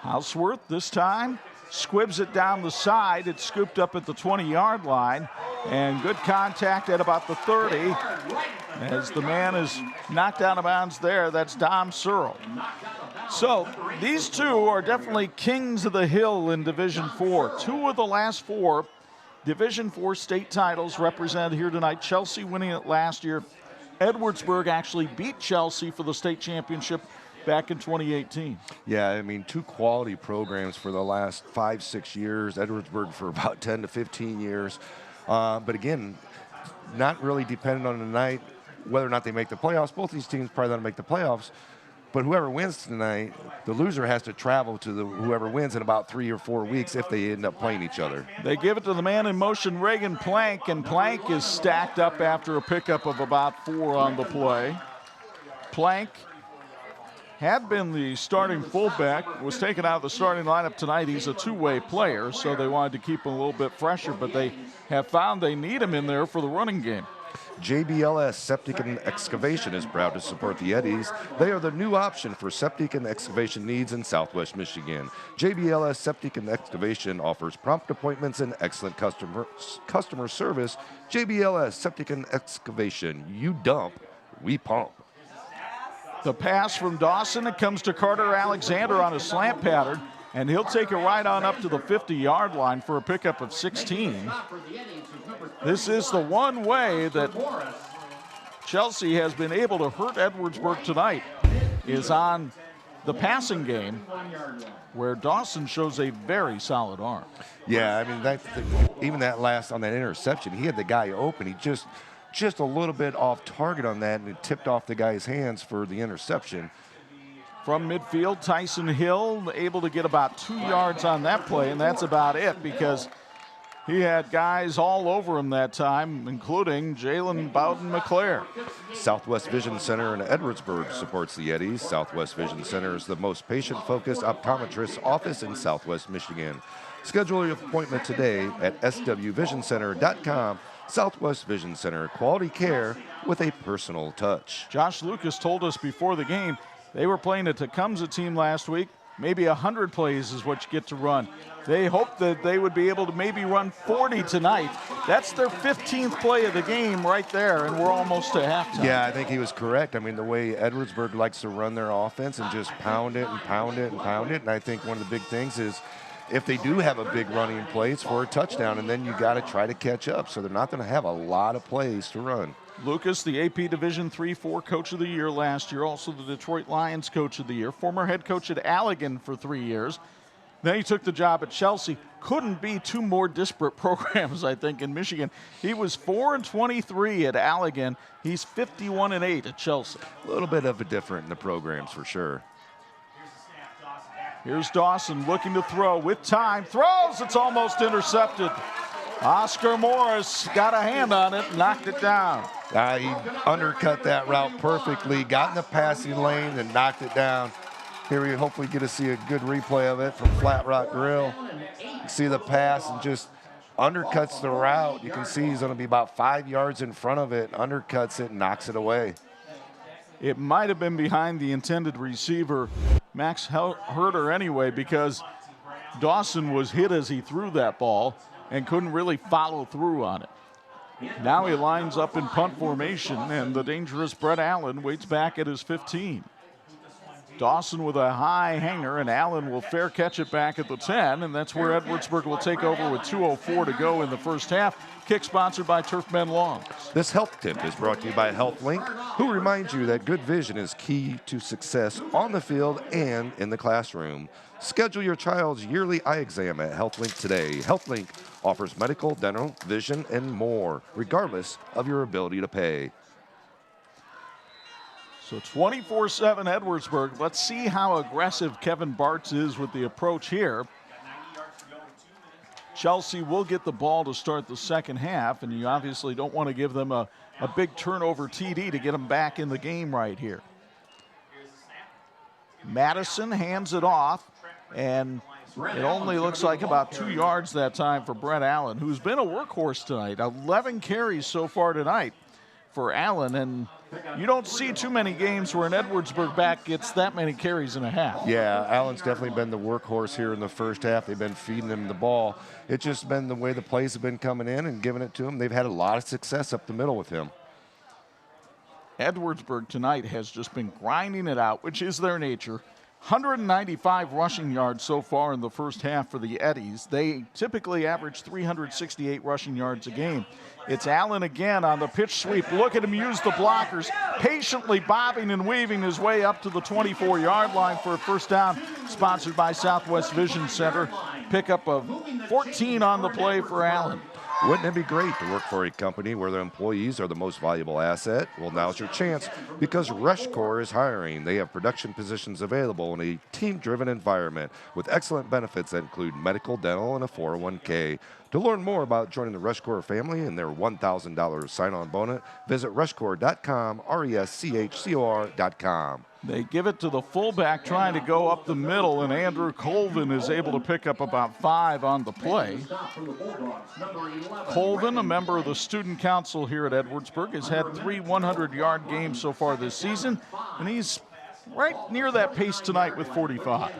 Houseworth this time squibs it down the side. It's scooped up at the 20-yard line. And good contact at about the 30 as the man is knocked out of bounds there. That's Dom Searle. So these two are definitely kings of the hill in Division IV. Two of the last four Division IV state titles represented here tonight. Chelsea winning it last year. Edwardsburg actually beat Chelsea for the state championship back in 2018. Yeah, I mean, two quality programs for the last 5-6 years. Edwardsburg for about 10 to 15 years. But again, not really dependent on the night whether or not they make the playoffs. Both these teams probably don't make the playoffs. But whoever wins tonight, the loser has to travel to whoever wins in about 3 or 4 weeks if they end up playing each other. They give it to the man in motion, Reagan Plank, and Plank is stacked up after a pickup of about 4 on the play. Plank had been the starting fullback, was taken out of the starting lineup tonight. He's a two-way player, so they wanted to keep him a little bit fresher, but they have found they need him in there for the running game. JBLS Septic and Excavation is proud to support the Eddies. They are the new option for septic and excavation needs in Southwest Michigan. JBLS Septic and Excavation offers prompt appointments and excellent customer service. JBLS Septic and Excavation, you dump, we pump. The pass from Dawson, it comes to Carter Alexander on a slant pattern, and he'll take it right on up to the 50-yard line for a pickup of 16. This is the one way that Chelsea has been able to hurt Edwardsburg tonight, is on the passing game, where Dawson shows a very solid arm. Yeah, I mean, even that last on that interception, he had the guy open. He just a little bit off target on that, and it tipped off the guy's hands for the interception. From midfield, Tyson Hill able to get about 2 yards on that play, and that's about it because he had guys all over him that time, including Jalen Bowden-McClare. Southwest Vision Center in Edwardsburg supports the Eddies. Southwest Vision Center is the most patient-focused optometrist office in Southwest Michigan. Schedule your appointment today at swvisioncenter.com. Southwest Vision Center, quality care with a personal touch. Josh Lucas told us before the game they were playing a Tecumseh team last week. Maybe 100 plays is what you get to run. They hoped that they would be able to maybe run 40 tonight. That's their 15th play of the game right there, and we're almost to halftime. Yeah, I think he was correct. I mean, the way Edwardsburg likes to run their offense and just pound it and pound it and pound it, and I think one of the big things is if they do have a big running play, it's for a touchdown, and then you got to try to catch up. So they're not going to have a lot of plays to run. Lucas, the AP Division III-IV Coach of the Year last year, also the Detroit Lions Coach of the Year, former head coach at Allegan for 3 years. Then he took the job at Chelsea. Couldn't be two more disparate programs, I think, in Michigan. He was 4-23 at Allegan. He's 51-8 at Chelsea. A little bit of a different in the programs for sure. Here's Dawson looking to throw with time. Throws, it's almost intercepted. Oscar Morris got a hand on it, knocked it down. He undercut that route perfectly, got in the passing lane and knocked it down. Here we hopefully get to see a good replay of it from Flat Rock Grill. You see the pass and just undercuts the route. You can see he's going to be about 5 yards in front of it, undercuts it and knocks it away. It might have been behind the intended receiver, Max Herter, anyway, because Dawson was hit as he threw that ball and couldn't really follow through on it. Now he lines up in punt formation, and the dangerous Brett Allen waits back at his 15. Dawson with a high hanger, and Allen will fair catch it back at the 10, and that's where Edwardsburg will take over with 2:04 to go in the first half. Kick sponsored by Turfmen Lawns. This health tip is brought to you by HealthLink, who reminds you that good vision is key to success on the field and in the classroom. Schedule your child's yearly eye exam at HealthLink today. HealthLink offers medical, dental, vision, and more, regardless of your ability to pay. So 24-7 Edwardsburg. Let's see how aggressive Kevin Bartz is with the approach here. Chelsea will get the ball to start the second half, and you obviously don't want to give them a big turnover TD to get them back in the game right here. Madison hands it off, and it only looks like about 2 yards that time for Brett Allen, who's been a workhorse tonight. 11 carries so far tonight for Allen, and you don't see too many games where an Edwardsburg back gets that many carries in a half. Yeah, Allen's definitely been the workhorse here in the first half. They've been feeding him the ball. It's just been the way the plays have been coming in and giving it to him. They've had a lot of success up the middle with him. Edwardsburg tonight has just been grinding it out, which is their nature. 195 rushing yards so far in the first half for the Eddies. They typically average 368 rushing yards a game. It's Allen again on the pitch sweep. Look at him use the blockers, patiently bobbing and weaving his way up to the 24-yard line for a first down, sponsored by Southwest Vision Center. Pickup of 14 on the play for Allen. Wouldn't it be great to work for a company where their employees are the most valuable asset? Well, now's your chance because RushCore is hiring. They have production positions available in a team-driven environment with excellent benefits that include medical, dental, and a 401k. To learn more about joining the RushCore family and their $1,000 sign-on bonus, visit rushcore.com, RESCHCOR.com. They give it to the fullback trying to go up the middle, and Andrew Colvin is able to pick up about 5 on the play. Colvin, a member of the student council here at Edwardsburg, has had 3 100-yard games so far this season, and he's right near that pace tonight with 45.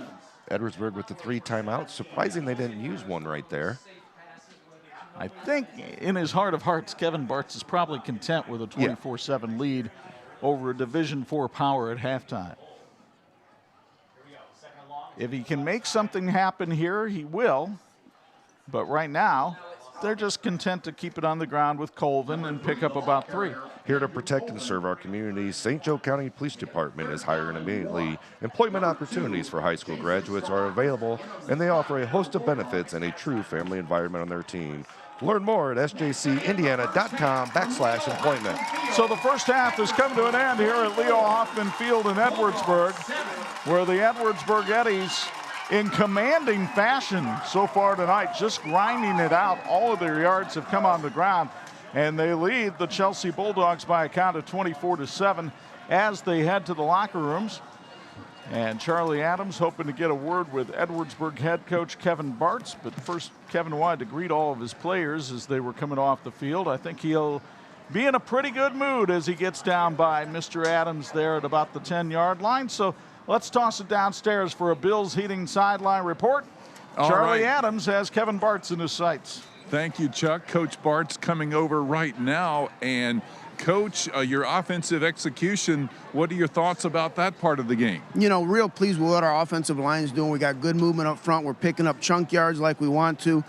Edwardsburg with the 3 timeouts. Surprising they didn't use one right there. I think in his heart of hearts, Kevin Bartz is probably content with a 24-7 lead over a Division IV power at halftime. If he can make something happen here, he will. But right now, they're just content to keep it on the ground with Colvin and pick up about 3. Here to protect and serve our community, St. Joe County Police Department is hiring immediately. Employment opportunities for high school graduates are available, and they offer a host of benefits and a true family environment on their team. Learn more at sjcindiana.com/employment. So the first half has come to an end here at Leo Hoffman Field in Edwardsburg, where the Edwardsburg Eddies, in commanding fashion so far tonight, just grinding it out. All of their yards have come on the ground, and they lead the Chelsea Bulldogs by a count of 24-7 as they head to the locker rooms. And Charlie Adams hoping to get a word with Edwardsburg head coach Kevin Bartz. But first, Kevin wanted to greet all of his players as they were coming off the field. I think he'll be in a pretty good mood as he gets down by Mr. Adams there at about the 10-yard line. So let's toss it downstairs for a Bills Heating sideline report. Charlie Adams has Kevin Bartz in his sights. Thank you, Chuck. Coach Bart's coming over right now. And Coach, your offensive execution, what are your thoughts about that part of the game? You know, real pleased with what our offensive line is doing. We got good movement up front. We're picking up chunk yards like we want to.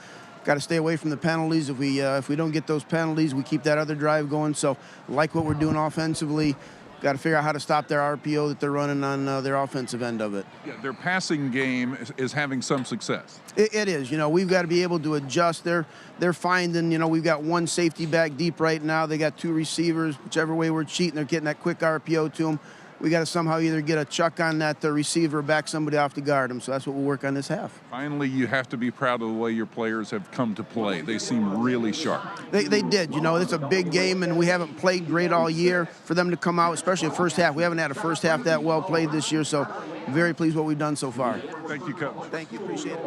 Got to stay away from the penalties. If we don't get those penalties, we keep that other drive going. So like what we're doing offensively. Got to figure out how to stop their RPO that they're running on their offensive end of it. Yeah, their passing game is having some success. It is. You know, we've got to be able to adjust. They're finding, you know, we've got 1 safety back deep right now. They got 2 receivers. Whichever way we're cheating, they're getting that quick RPO to them. We got to somehow either get a chuck on that receiver or back somebody off to guard them. So that's what we'll work on this half. Finally, you have to be proud of the way your players have come to play. They seem really sharp. They did. You know, it's a big game, and we haven't played great all year. For them to come out, especially the first half, we haven't had a first half that well played this year. So very pleased with what we've done so far. Thank you, Coach. Thank you. Appreciate it.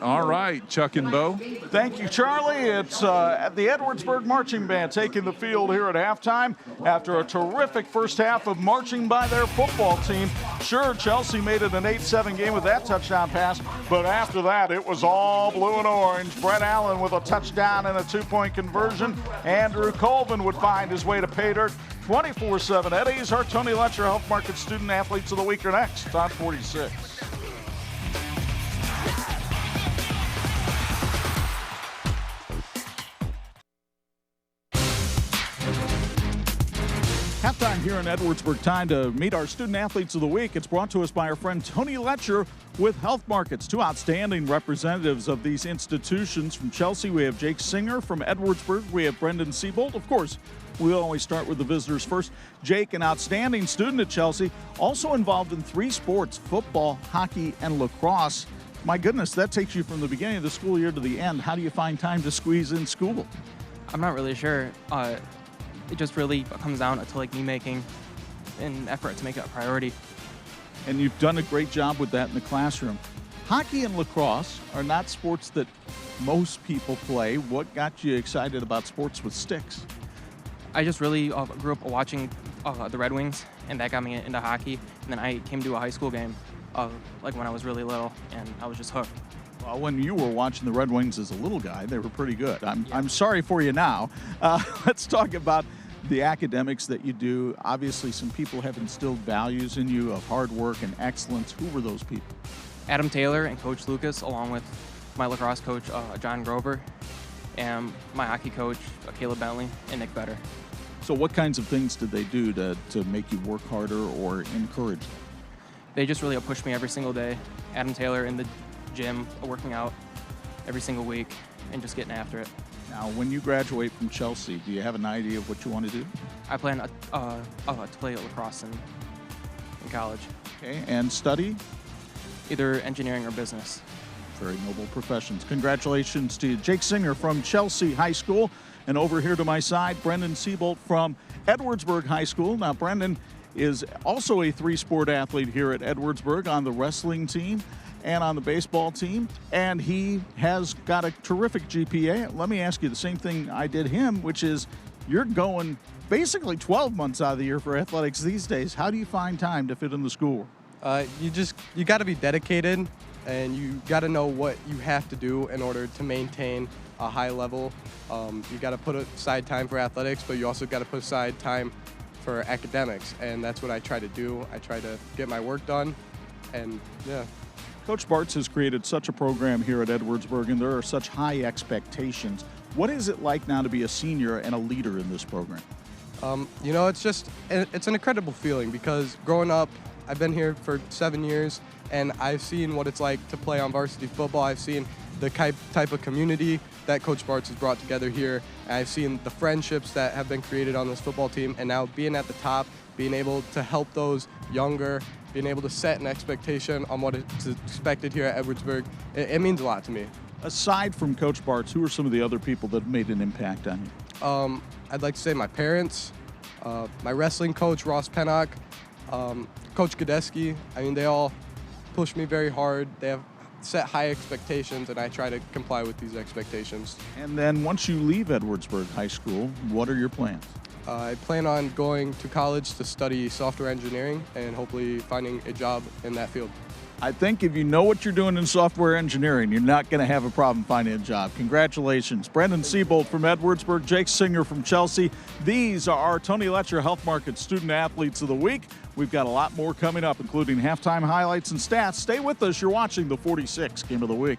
All right, Chuck and Bo. Thank you, Charlie. It's the Edwardsburg Marching Band taking the field here at halftime after a terrific first half of marching by their football team. Sure, Chelsea made it an 8-7 game with that touchdown pass, but after that, it was all blue and orange. Brett Allen with a touchdown and a 2-point conversion. Andrew Colvin would find his way to pay dirt 24/7 Eddie's. Our Tony Letcher Health Market Student Athletes of the Week are next on 46. Halftime here in Edwardsburg. Time to meet our Student Athletes of the Week. It's brought to us by our friend Tony Letcher with Health Markets. Two outstanding representatives of these institutions. From Chelsea, we have Jake Singer. From Edwardsburg, we have Brendan Siebold. Of course, we always start with the visitors first. Jake, an outstanding student at Chelsea, also involved in 3 sports, football, hockey, and lacrosse. My goodness, that takes you from the beginning of the school year to the end. How do you find time to squeeze in school? I'm not really sure. It just really comes down to me making an effort to make it a priority. And you've done a great job with that in the classroom. Hockey and lacrosse are not sports that most people play. What got you excited about sports with sticks? I just really grew up watching the Red Wings, and that got me into hockey. And then I came to a high school game when I was really little, and I was just hooked. Well, when you were watching the Red Wings as a little guy, they were pretty good. I'm sorry for you now. Let's talk about the academics that you do. Obviously, some people have instilled values in you of hard work and excellence. Who were those people? Adam Taylor and Coach Lucas, along with my lacrosse coach, John Grover, and my hockey coach, Caleb Bentley, and Nick Better. So what kinds of things did they do to make you work harder or encourage them? They just really pushed me every single day. Adam Taylor in the gym, working out every single week, and just getting after it. Now, when you graduate from Chelsea, do you have an idea of what you want to do? I plan to play lacrosse in college. Okay, and study? Either engineering or business. Very noble professions. Congratulations to Jake Singer from Chelsea High School. And over here to my side, Brendan Siebold from Edwardsburg High School. Now, Brendan is also a 3-sport athlete here at Edwardsburg on the wrestling team and on the baseball team, and he has got a terrific GPA. Let me ask you the same thing I did him, which is you're going basically 12 months out of the year for athletics these days. How do you find time to fit in the school? You got to be dedicated, and you got to know what you have to do in order to maintain a high level. You got to put aside time for athletics, but you also got to put aside time for academics, and that's what I try to do. I try to get my work done, and yeah. Coach Bartz has created such a program here at Edwardsburg, and there are such high expectations. What is it like now to be a senior and a leader in this program? It's an incredible feeling because growing up, I've been here for 7 years, and I've seen what it's like to play on varsity football. I've seen the type of community that Coach Bartz has brought together here, and I've seen the friendships that have been created on this football team, and now being at the top, being able to help those younger, being able to set an expectation on what is expected here at Edwardsburg, it means a lot to me. Aside from Coach Bartz, who are some of the other people that have made an impact on you? I'd like to say my parents, my wrestling coach, Ross Pennock, Coach Godesky. I mean, they all push me very hard. They have set high expectations, and I try to comply with these expectations. And then once you leave Edwardsburg High School, what are your plans? I plan on going to college to study software engineering and hopefully finding a job in that field. I think if you know what you're doing in software engineering, you're not going to have a problem finding a job. Congratulations. Brendan Siebold from Edwardsburg, Jake Singer from Chelsea. These are our Tony Letcher Health Market Student Athletes of the Week. We've got a lot more coming up, including halftime highlights and stats. Stay with us. You're watching the 46 Game of the Week.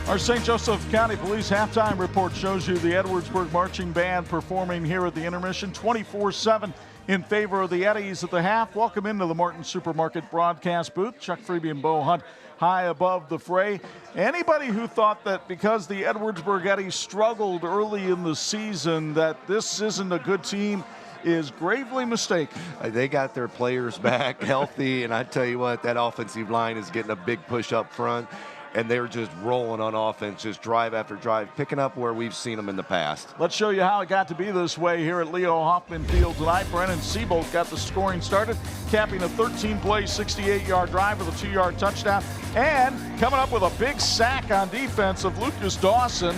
Our St. Joseph County Police halftime report shows you the Edwardsburg Marching Band performing here at the intermission 24/7 in favor of the Eddies at the half. Welcome into the Martin Supermarket broadcast booth. Chuck Freeby and Bo Hunt high above the fray. Anybody who thought that because the Edwardsburg Eddies struggled early in the season that this isn't a good team is gravely mistaken. They got their players back healthy, and I tell you what, that offensive line is getting a big push up front. And they're just rolling on offense, just drive after drive, picking up where we've seen them in the past. Let's show you how it got to be this way here at Leo Hoffman Field tonight. Brennan Siebold got the scoring started, capping a 13-play, 68-yard drive with a 2-yard touchdown, and coming up with a big sack on defense of Lucas Dawson.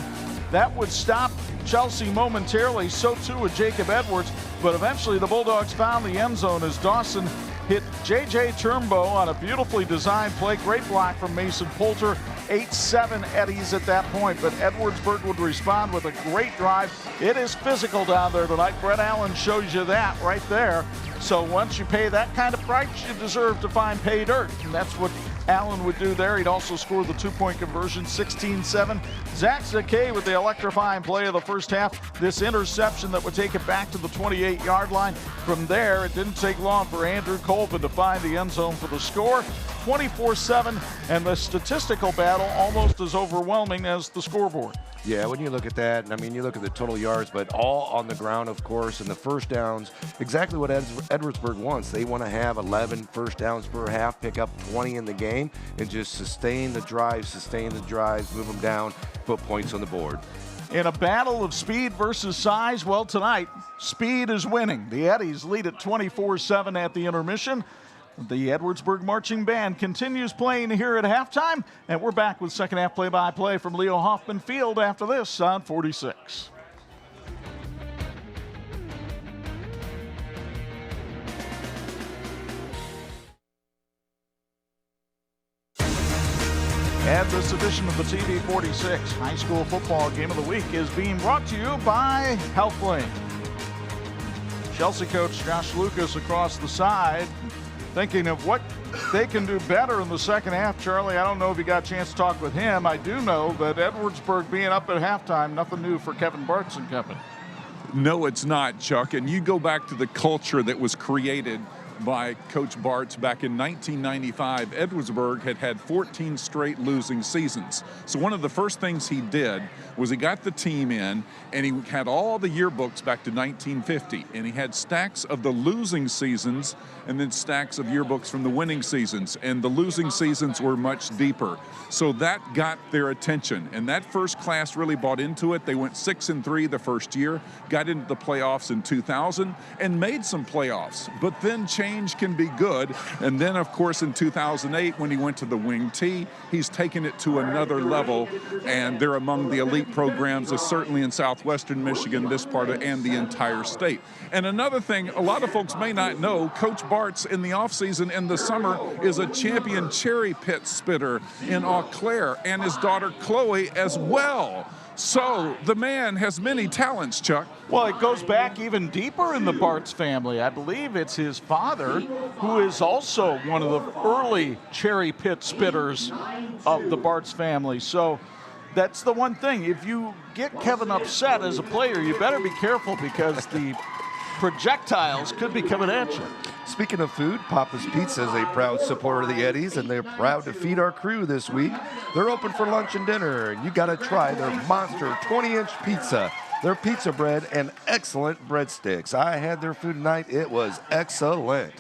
That would stop Chelsea momentarily, so too would Jacob Edwards, but eventually the Bulldogs found the end zone as Dawson hit J.J. Turnbow on a beautifully designed play. Great block from Mason Poulter. 8-7 Eddies at that point, but Edwardsburg would respond with a great drive. It is physical down there tonight. Brett Allen shows you that right there. So once you pay that kind of price, you deserve to find pay dirt. And that's what Allen would do there. He'd also score the two-point conversion, 16-7. Zach Zakay with the electrifying play of the first half. This interception that would take it back to the 28-yard line. From there, it didn't take long for Andrew Colvin to find the end zone for the score. 24-7, and the statistical battle almost as overwhelming as the scoreboard. Yeah, when you look at that, I mean, you look at the total yards, but all on the ground, of course, and the first downs, exactly what Edwardsburg wants. They want to have 11 first downs per half, pick up 20 in the game, and just sustain the drives, move them down, put points on the board. In a battle of speed versus size, well, tonight, speed is winning. The Eddies lead at 24-7 at the intermission. The Edwardsburg Marching Band continues playing here at halftime, and we're back with second half play-by-play from Leo Hoffman Field after this on 46. And this edition of the TV 46 High School Football Game of the Week is being brought to you by Healthlane. Chelsea coach Josh Lucas across the side, thinking of what they can do better in the second half. Charlie, I don't know if you got a chance to talk with him. I do know that Edwardsburg being up at halftime, nothing new for Kevin Bartz and company. No, it's not, Chuck. And you go back to the culture that was created by Coach Bartz back in 1995. Edwardsburg had had 14 straight losing seasons. So one of the first things he did was he got the team in, and he had all the yearbooks back to 1950, and he had stacks of the losing seasons and then stacks of yearbooks from the winning seasons, and the losing seasons were much deeper. So that got their attention, and that first class really bought into it. They went 6-3 the first year, got into the playoffs in 2000, and made some playoffs. But then change can be good, and then, of course, in 2008, when he went to the Wing T, he's taken it to another level, and they're among the elite programs, certainly in southwestern Michigan, this part of, and the entire state. And another thing, a lot of folks may not know, Coach Bartz in the offseason in the summer is a champion cherry pit spitter in Eau Claire, and his daughter Chloe as well. So the man has many talents, Chuck. Well, it goes back even deeper in the Bartz family. I believe it's his father, who is also one of the early cherry pit spitters of the Bartz family. So that's the one thing. If you get Kevin upset as a player, you better be careful, because the projectiles could be coming at you. Speaking of food, Papa's Pizza is a proud supporter of the Eddies, and they're proud to feed our crew this week. They're open for lunch and dinner, and you got to try their monster 20-inch pizza, their pizza bread, and excellent breadsticks. I had their food tonight. It was excellent.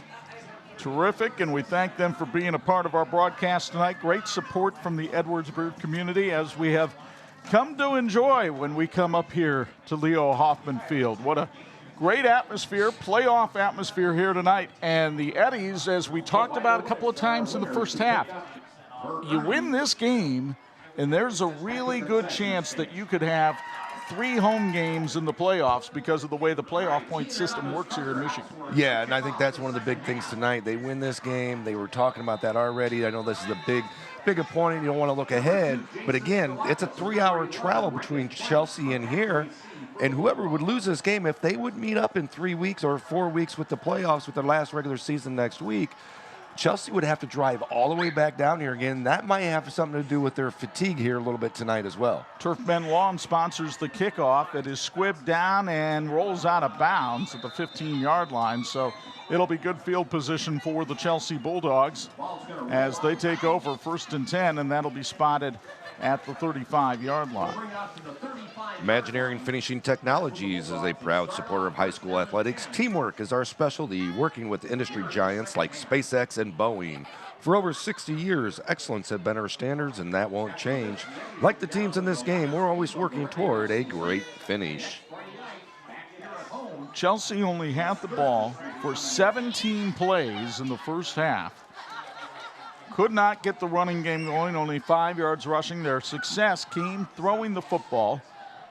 Terrific, and we thank them for being a part of our broadcast tonight. Great support from the Edwardsburg community, as we have come to enjoy when we come up here to Leo Hoffman Field. What a great atmosphere, playoff atmosphere here tonight. And the Eddies, as we talked about a couple of times in the first half, you win this game, and there's a really good chance that you could have 3 home games in the playoffs because of the way the playoff point system works here in Michigan. Yeah, and I think that's one of the big things tonight. They win this game. They were talking about that already. I know this is a big opponent. You don't want to look ahead. But again, it's a 3-hour travel between Chelsea and here. And whoever would lose this game, if they would meet up in 3 weeks or 4 weeks with the playoffs with their last regular season next week, Chelsea would have to drive all the way back down here again. That might have something to do with their fatigue here a little bit tonight as well. Turfmen Lawn sponsors the kickoff. It is squibbed down and rolls out of bounds at the 15-yard line. So it'll be good field position for the Chelsea Bulldogs as they take over 1st and 10, and that'll be spotted at the 35-yard line. Imagineering Finishing Technologies is a proud supporter of high school athletics. Teamwork is our specialty, working with industry giants like SpaceX and Boeing. For over 60 years, excellence has been our standards, and that won't change. Like the teams in this game, we're always working toward a great finish. Chelsea only had the ball for 17 plays in the first half. Could not get the running game going, only 5 yards rushing. Their success came throwing the football.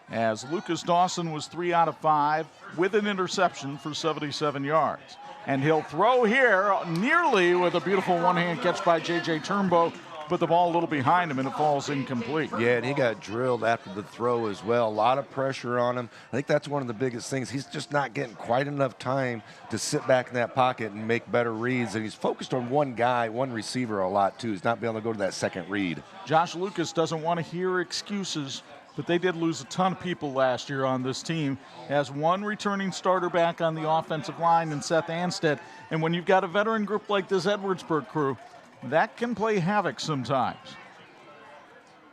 as Lucas Dawson was 3 out of 5 with an interception for 77 yards. And he'll throw here nearly with a beautiful one-hand catch by J.J. Turnbow, but the ball a little behind him and it falls incomplete. Yeah, and he got drilled after the throw as well. A lot of pressure on him. I think that's one of the biggest things. He's just not getting quite enough time to sit back in that pocket and make better reads. And he's focused on one guy, one receiver a lot too. He's not being able to go to that second read. Josh Lucas doesn't want to hear excuses, but they did lose a ton of people last year on this team. Has one returning starter back on the offensive line in Seth Anstead. And when you've got a veteran group like this Edwardsburg crew, that can play havoc sometimes.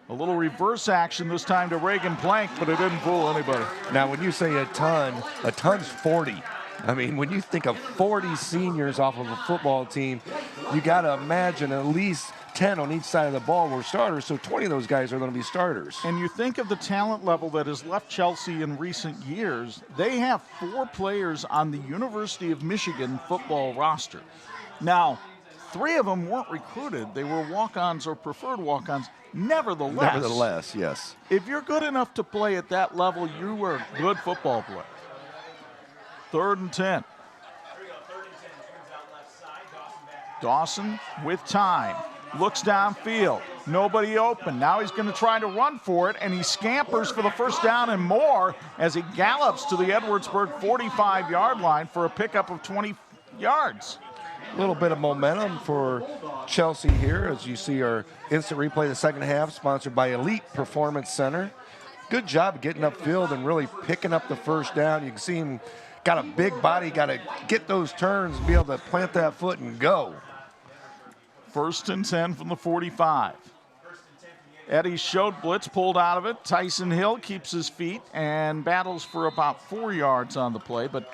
A little reverse action this time to Reagan Plank, but it didn't fool anybody. Now, when you say a ton's 40. I mean, when you think of 40 seniors off of a football team, you got to imagine at least 10 on each side of the ball were starters, so 20 of those guys are going to be starters. And you think of the talent level that has left Chelsea in recent years, they have 4 players on the University of Michigan football roster. Now, 3 of them weren't recruited. They were walk-ons or preferred walk-ons. Nevertheless, yes. If you're good enough to play at that level, you are a good football player. 3rd and 10. Dawson with time. Looks downfield. Nobody open. Now he's going to try to run for it, and he scampers for the first down and more as he gallops to the Edwardsburg 45-yard line for a pickup of 20 yards. A little bit of momentum for Chelsea here as you see our instant replay of the second half, sponsored by Elite Performance Center. Good job getting upfield and really picking up the first down. You can see him got a big body, got to get those turns and be able to plant that foot and go. 1st and 10 from the 45. Eddie showed blitz, pulled out of it. Tyson Hill keeps his feet and battles for about 4 yards on the play, but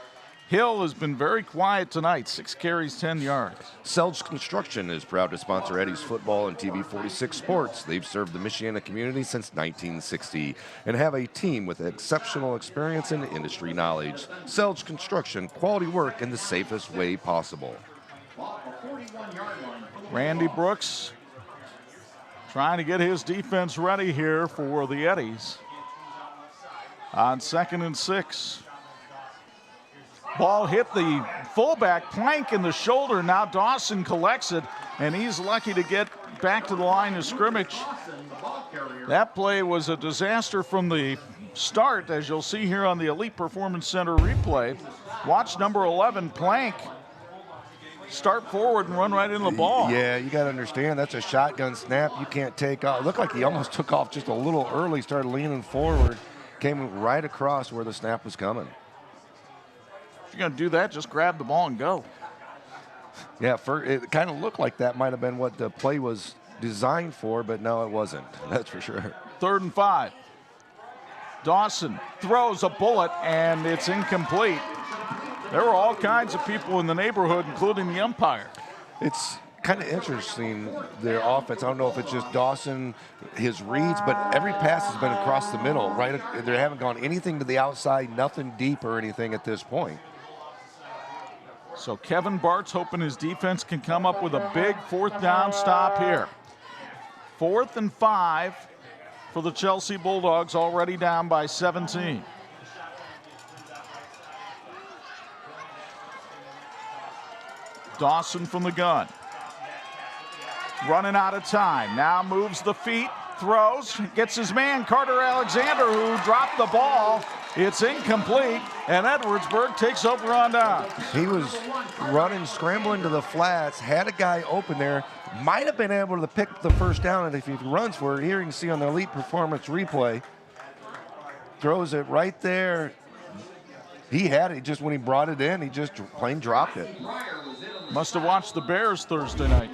Hill has been very quiet tonight. 6 carries, 10 yards. Selge Construction is proud to sponsor Eddie's football and TV 46 sports. They've served the Michiana community since 1960 and have a team with exceptional experience and industry knowledge. Selge Construction, quality work in the safest way possible. Randy Brooks trying to get his defense ready here for the Eddies. On 2nd and 6. Ball hit the fullback Plank in the shoulder. Now Dawson collects it, and he's lucky to get back to the line of scrimmage. That play was a disaster from the start, as you'll see here on the Elite Performance Center replay. Watch number 11, Plank, start forward and run right into the ball. Yeah, you got to understand, that's a shotgun snap. You can't take off. It looked like he almost took off just a little early, started leaning forward, came right across where the snap was coming. If you're going to do that, just grab the ball and go. Yeah, it kind of looked like that might have been what the play was designed for, but no, it wasn't. That's for sure. 3rd and 5. Dawson throws a bullet, and it's incomplete. There were all kinds of people in the neighborhood, including the umpire. It's kind of interesting, their offense. I don't know if it's just Dawson, his reads, but every pass has been across the middle, right? They haven't gone anything to the outside, nothing deep or anything at this point. So Kevin Bart's hoping his defense can come up with a big 4th down stop here. 4th and 5 for the Chelsea Bulldogs, already down by 17. Dawson from the gun. Running out of time. Now moves the feet, throws, gets his man Carter Alexander, who dropped the ball. It's incomplete, and Edwardsburg takes over on down. He was running, scrambling to the flats, had a guy open there, might have been able to pick the first down, and if he runs for it, here you can see on the Elite Performance replay, throws it right there. He had it, just when he brought it in, he just plain dropped it. Must have watched the Bears Thursday night.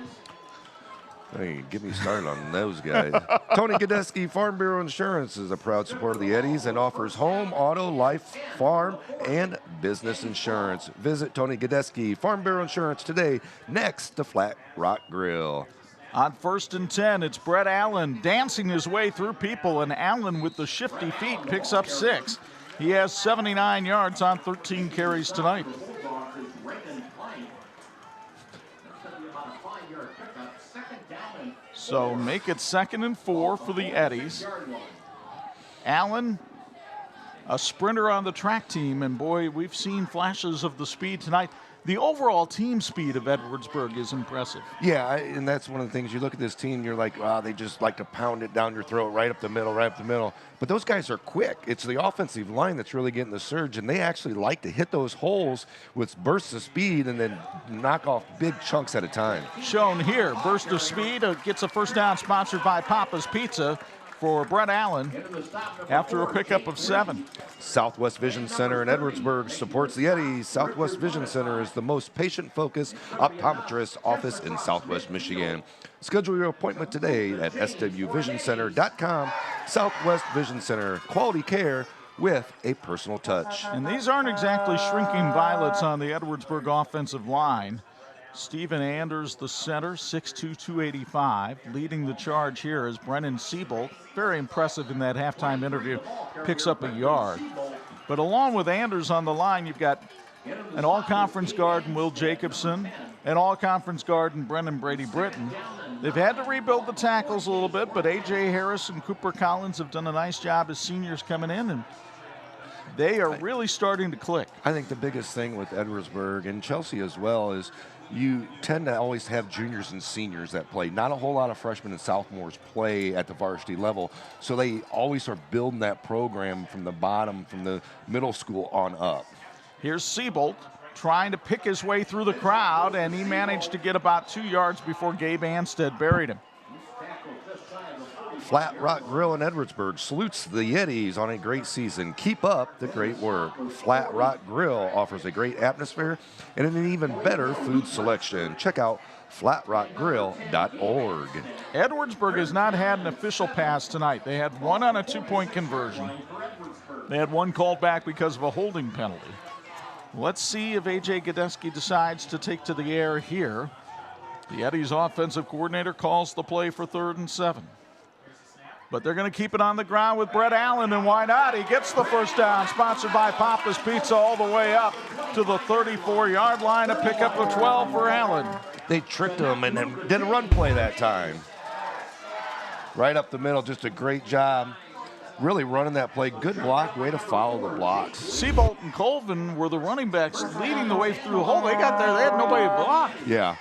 Hey, get me started on those guys. Tony Godesky Farm Bureau Insurance is a proud supporter of the Eddies and offers home, auto, life, farm, and business insurance. Visit Tony Godesky Farm Bureau Insurance today, next to Flat Rock Grill. On 1st and 10, it's Brett Allen dancing his way through people, and Allen with the shifty feet picks up 6. He has 79 yards on 13 carries tonight. So make it 2nd and 4 for the Eddies. Allen a sprinter on the track team, and boy, we've seen flashes of the speed tonight. The overall team speed of Edwardsburg is impressive. Yeah, and that's one of the things. You look at this team, you're like, wow, they just like to pound it down your throat right up the middle, right up the middle. But those guys are quick. It's the offensive line that's really getting the surge, and they actually like to hit those holes with bursts of speed and then knock off big chunks at a time. Shown here, burst of speed, gets a first down, sponsored by Papa's Pizza for Brett Allen after a pickup of 7. Southwest Vision Center in Edwardsburg supports the Eddies. Southwest Vision Center is the most patient-focused optometrist office in Southwest Michigan. Schedule your appointment today at swvisioncenter.com. Southwest Vision Center, quality care with a personal touch. And these aren't exactly shrinking violets on the Edwardsburg offensive line. Steven Anders, the center, 6'2", 285. Leading the charge here is Brennan Siebel. Very impressive in that halftime interview. Picks up a yard. But along with Anders on the line, you've got an all-conference guard in Will Jacobson, an all-conference guard in Brennan Brady Britton. They've had to rebuild the tackles a little bit, but A.J. Harris and Cooper Collins have done a nice job as seniors coming in, and they are really starting to click. I think the biggest thing with Edwardsburg and Chelsea as well is you tend to always have juniors and seniors that play. Not a whole lot of freshmen and sophomores play at the varsity level, so they always are building that program from the bottom, from the middle school on up. Here's Siebold trying to pick his way through the crowd, and he managed to get about 2 yards before Gabe Anstead buried him. Flat Rock Grill in Edwardsburg salutes the Yetis on a great season. Keep up the great work. Flat Rock Grill offers a great atmosphere and an even better food selection. Check out flatrockgrill.org. Edwardsburg has not had an official pass tonight. They had one on a two-point conversion. They had one called back because of a holding penalty. Let's see if A.J. Godesky decides to take to the air here. The Eddies offensive coordinator calls the play for 3rd and 7. But they're going to keep it on the ground with Brett Allen, and why not? He gets the first down, sponsored by Papa's Pizza, all the way up to the 34-yard line, a pickup of 12 for Allen. They tricked him and then did a run play that time. Right up the middle, just a great job. Really running that play. Good block, way to follow the blocks. Seabolt and Colvin were the running backs leading the way through the hole. They got there, they had nobody to block. Yeah.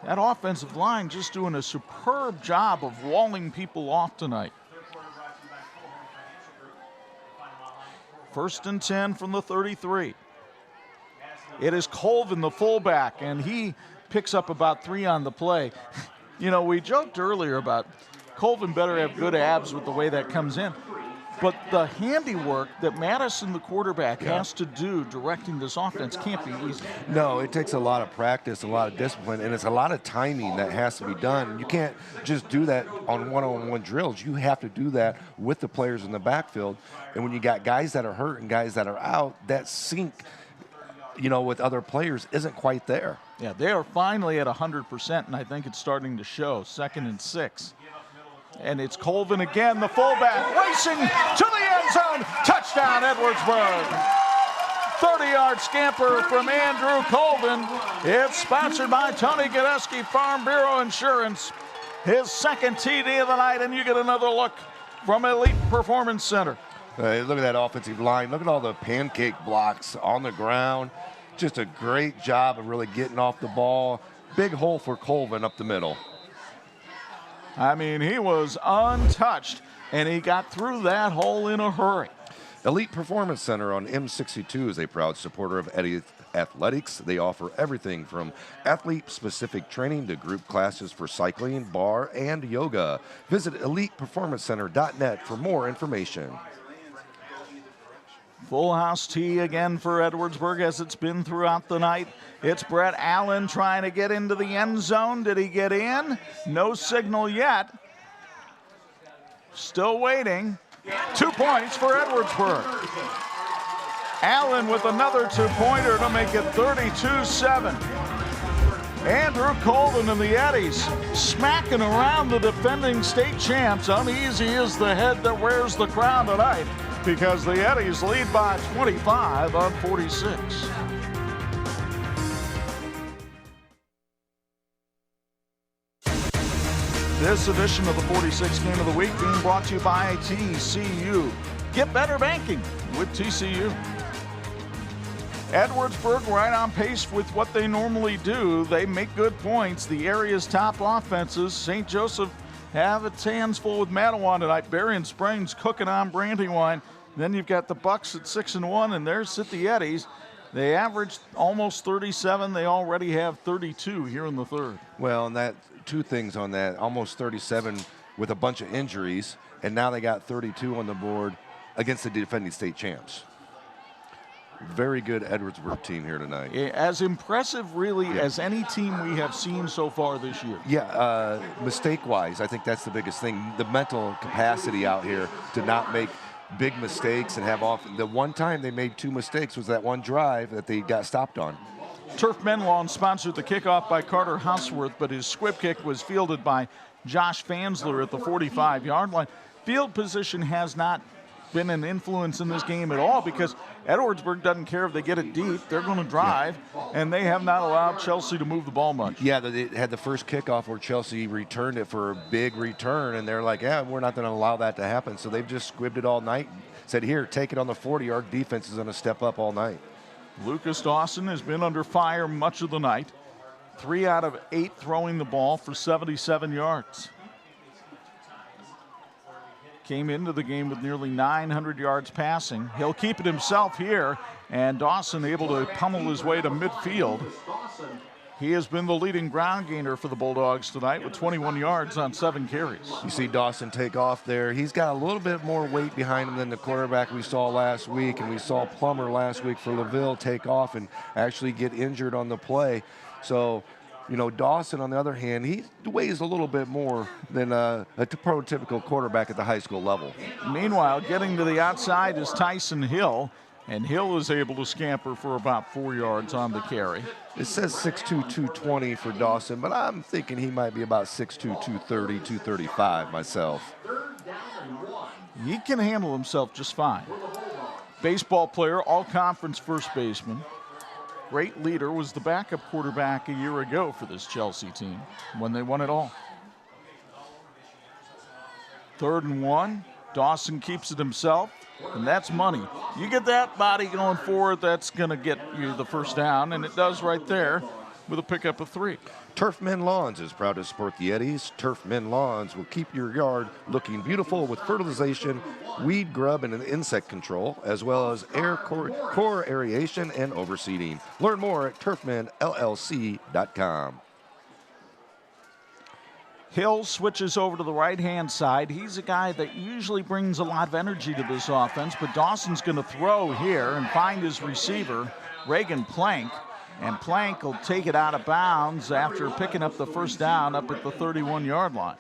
That offensive line just doing a superb job of walling people off tonight. 1st and 10 from the 33. It is Colvin, the fullback, and he picks up about 3 on the play. You know, we joked earlier about Colvin better have good abs with the way that comes in. But the handiwork that Madison, the quarterback, has to do directing this offense can't be easy. No, it takes a lot of practice, a lot of discipline, and it's a lot of timing that has to be done. You can't just do that on one-on-one drills. You have to do that with the players in the backfield. And when you got guys that are hurt and guys that are out, that sync, you know, with other players isn't quite there. Yeah, they are finally at 100%, and I think it's starting to show. 2nd and 6. And it's Colvin again, the fullback, racing to the end zone. Touchdown, Edwardsburg. 30-yard scamper from Andrew Colvin. It's sponsored by Tony Godesky Farm Bureau Insurance. His 2nd TD of the night, and you get another look from Elite Performance Center. Look at that offensive line. Look at all the pancake blocks on the ground. Just a great job of really getting off the ball. Big hole for Colvin up the middle. I mean, he was untouched, and he got through that hole in a hurry. Elite Performance Center on M62 is a proud supporter of Eddie Athletics. They offer everything from athlete-specific training to group classes for cycling, bar, and yoga. Visit eliteperformancecenter.net for more information. Full house tee again for Edwardsburg, as it's been throughout the night. It's Brett Allen trying to get into the end zone. Did he get in? No signal yet. Still waiting. 2 points for Edwardsburg. Allen with another two-pointer to make it 32-7. Andrew Colvin and the Eddies smacking around the defending state champs. Uneasy is the head that wears the crown tonight, because the Eddies lead by 25 on 46. This edition of the 46 Game of the Week being brought to you by TCU. Get better banking with TCU. Edwardsburg right on pace with what they normally do. They make good points. The area's top offenses. St. Joseph have its hands full with Mattawan tonight. Berrien Springs cooking on Brandywine. Then you've got the Bucks at 6-1, and there's sit the Eddies. They averaged almost 37. They already have 32 here in the third. Well, and that two things on that, almost 37 with a bunch of injuries, and now they got 32 on the board against the defending state champs. Very good Edwardsburg team here tonight. As impressive, really, as any team we have seen so far this year. Yeah, mistake-wise, I think that's the biggest thing. The mental capacity out here to not make big mistakes and have off. The one time they made 2 mistakes was that one drive that they got stopped on. Turf Men Lawn sponsored the kickoff by Carter Houseworth, but his squib kick was fielded by Josh Fansler at the 45-yard line. Field position has not been an influence in this game at all because Edwardsburg doesn't care if they get it deep. They're going to drive, and they have not allowed Chelsea to move the ball much. Yeah, they had the first kickoff where Chelsea returned it for a big return, and they're like, yeah, we're not going to allow that to happen. So they've just squibbed it all night. Said, here, take it on the 40. Our defense is going to step up all night. Lucas Dawson has been under fire much of the night. 3 out of 8 throwing the ball for 77 yards. Came into the game with nearly 900 yards passing. He'll keep it himself here, and Dawson able to pummel his way to midfield. He has been the leading ground gainer for the Bulldogs tonight with 21 yards on 7 carries. You see Dawson take off there. He's got a little bit more weight behind him than the quarterback we saw last week, and we saw Plummer last week for LaVille take off and actually get injured on the play. So, you know, Dawson, on the other hand, he weighs a little bit more than a prototypical quarterback at the high school level. Meanwhile, getting to the outside is Tyson Hill, and Hill is able to scamper for about 4 yards on the carry. It says 6'2", 220 for Dawson, but I'm thinking he might be about 6'2", 230, 235 myself. He can handle himself just fine. Baseball player, all-conference first baseman. Great leader, was the backup quarterback a year ago for this Chelsea team when they won it all. 3rd and 1. Dawson keeps it himself, and that's money. You get that body going forward, that's going to get you the first down, and it does right there with a pickup of 3. Turf Men Lawns is proud to support the Eddies. Turf Men Lawns will keep your yard looking beautiful with fertilization, weed, grub, and insect control, as well as air core aeration and overseeding. Learn more at turfmenllc.com. Hill switches over to the right-hand side. He's a guy that usually brings a lot of energy to this offense, but Dawson's going to throw here and find his receiver, Reagan Plank. And Plank will take it out of bounds after picking up the first down up at the 31-yard line.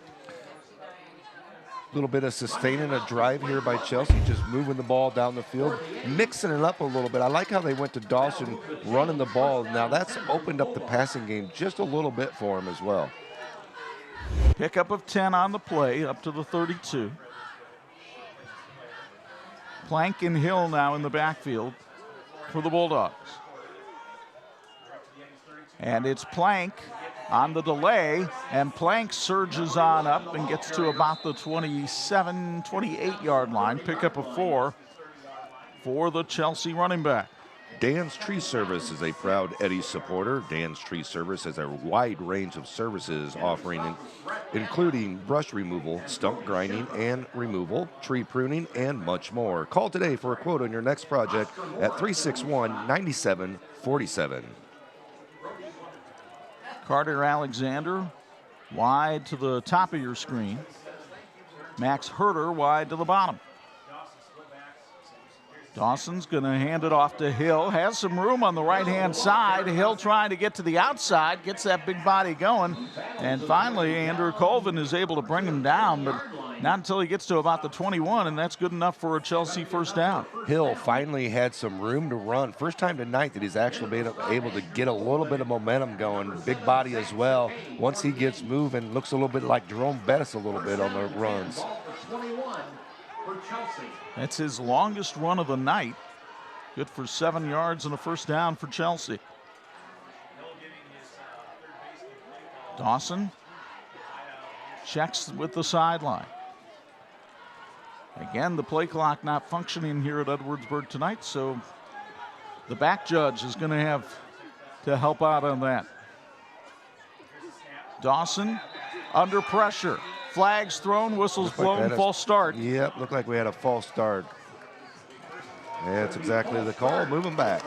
A little bit of sustaining a drive here by Chelsea, just moving the ball down the field, mixing it up a little bit. I like how they went to Dawson running the ball. Now that's opened up the passing game just a little bit for him as well. Pickup of 10 on the play up to the 32. Plank and Hill now in the backfield for the Bulldogs. And it's Plank on the delay, and Plank surges on up and gets to about the 27, 28-yard line. Pickup of 4 for the Chelsea running back. Dan's Tree Service is a proud Eddie supporter. Dan's Tree Service has a wide range of services offering, including brush removal, stump grinding and removal, tree pruning, and much more. Call today for a quote on your next project at 361-9747. Carter Alexander wide to the top of your screen. Max Herter wide to the bottom. Dawson's going to hand it off to Hill. Has some room on the right-hand side. Hill trying to get to the outside. Gets that big body going. And finally, Andrew Colvin is able to bring him down, but not until he gets to about the 21, and that's good enough for a Chelsea first down. Hill finally had some room to run. First time tonight that he's actually been able to get a little bit of momentum going. Big body as well. Once he gets moving, looks a little bit like Jerome Bettis a little bit on the runs. 21 for Chelsea. That's his longest run of the night. Good for 7 yards and a first down for Chelsea. Dawson checks with the sideline. Again, the play clock not functioning here at Edwardsburg tonight, so the back judge is going to have to help out on that. Dawson under pressure. Flags thrown, whistles blown, false start. Yep, looked like we had a false start. Yeah, that's exactly the call. Moving back.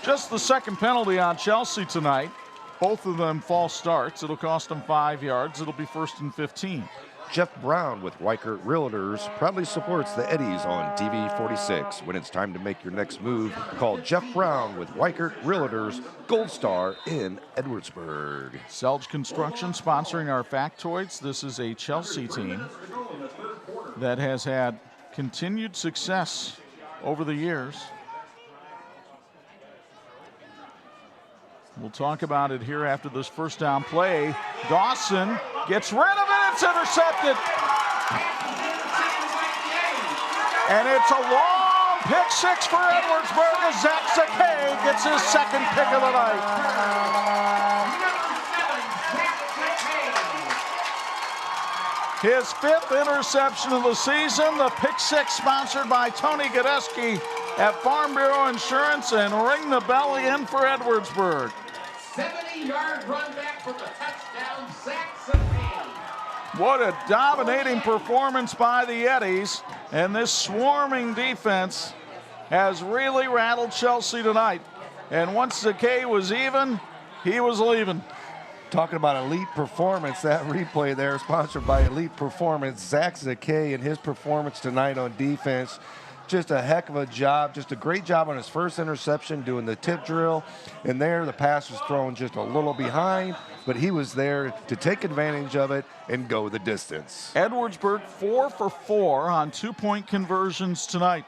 Just the second penalty on Chelsea tonight. Both of them false starts. It'll cost them 5 yards. It'll be 1st and 15. Jeff Brown with Weichert Realtors proudly supports the Eddies on TV 46. When it's time to make your next move, call Jeff Brown with Weichert Realtors, Gold Star in Edwardsburg. Selge Construction sponsoring our factoids. This is a Chelsea team that has had continued success over the years. We'll talk about it here after this first down play. Dawson gets rid of it. It's intercepted. And it's a long pick six for Edwardsburg as Zach Zakay gets his second pick of the night. His 5th interception of the season. The pick six sponsored by Tony Godeski at Farm Bureau Insurance, and ring the bell in for Edwardsburg. 70-yard run back for the touchdown, Zach Zakay. What a dominating performance by the Eddies, and this swarming defense has really rattled Chelsea tonight. And once Zakay was even, he was leaving. Talking about elite performance, that replay there sponsored by Elite Performance. Zach Zakay and his performance tonight on defense, just a heck of a job, just a great job on his first interception doing the tip drill. And there the pass was thrown just a little behind, but he was there to take advantage of it and go the distance. Edwardsburg 4 for 4 on 2-point conversions tonight.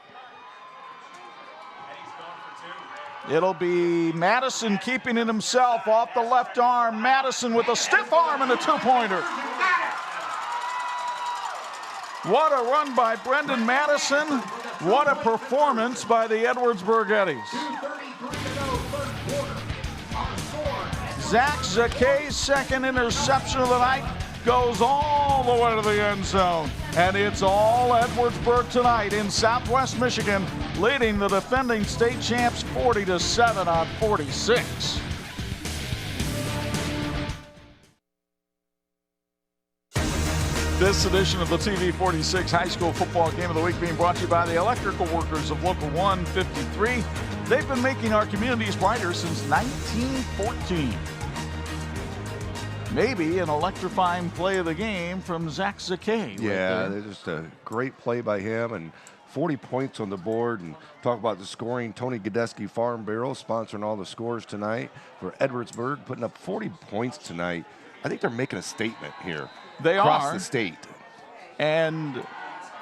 It'll be Madison keeping it himself off the left arm. Madison with a stiff arm and a 2-pointer. What a run by Brendan Madison. What a performance by the Edwardsburg Eddies. Zach Zakay's second interception of the night goes all the way to the end zone. And it's all Edwardsburg tonight in Southwest Michigan, leading the defending state champs 40-7 on 46. This edition of the TV 46 High School Football Game of the Week being brought to you by the electrical workers of Local 153. They've been making our communities brighter since 1914. Maybe an electrifying play of the game from Zach Zakay. Yeah, just a great play by him, and 40 points on the board. And talk about the scoring. Tony Godeski Farm Bureau sponsoring all the scores tonight for Edwardsburg, putting up 40 points tonight. I think they're making a statement here. They across the state. And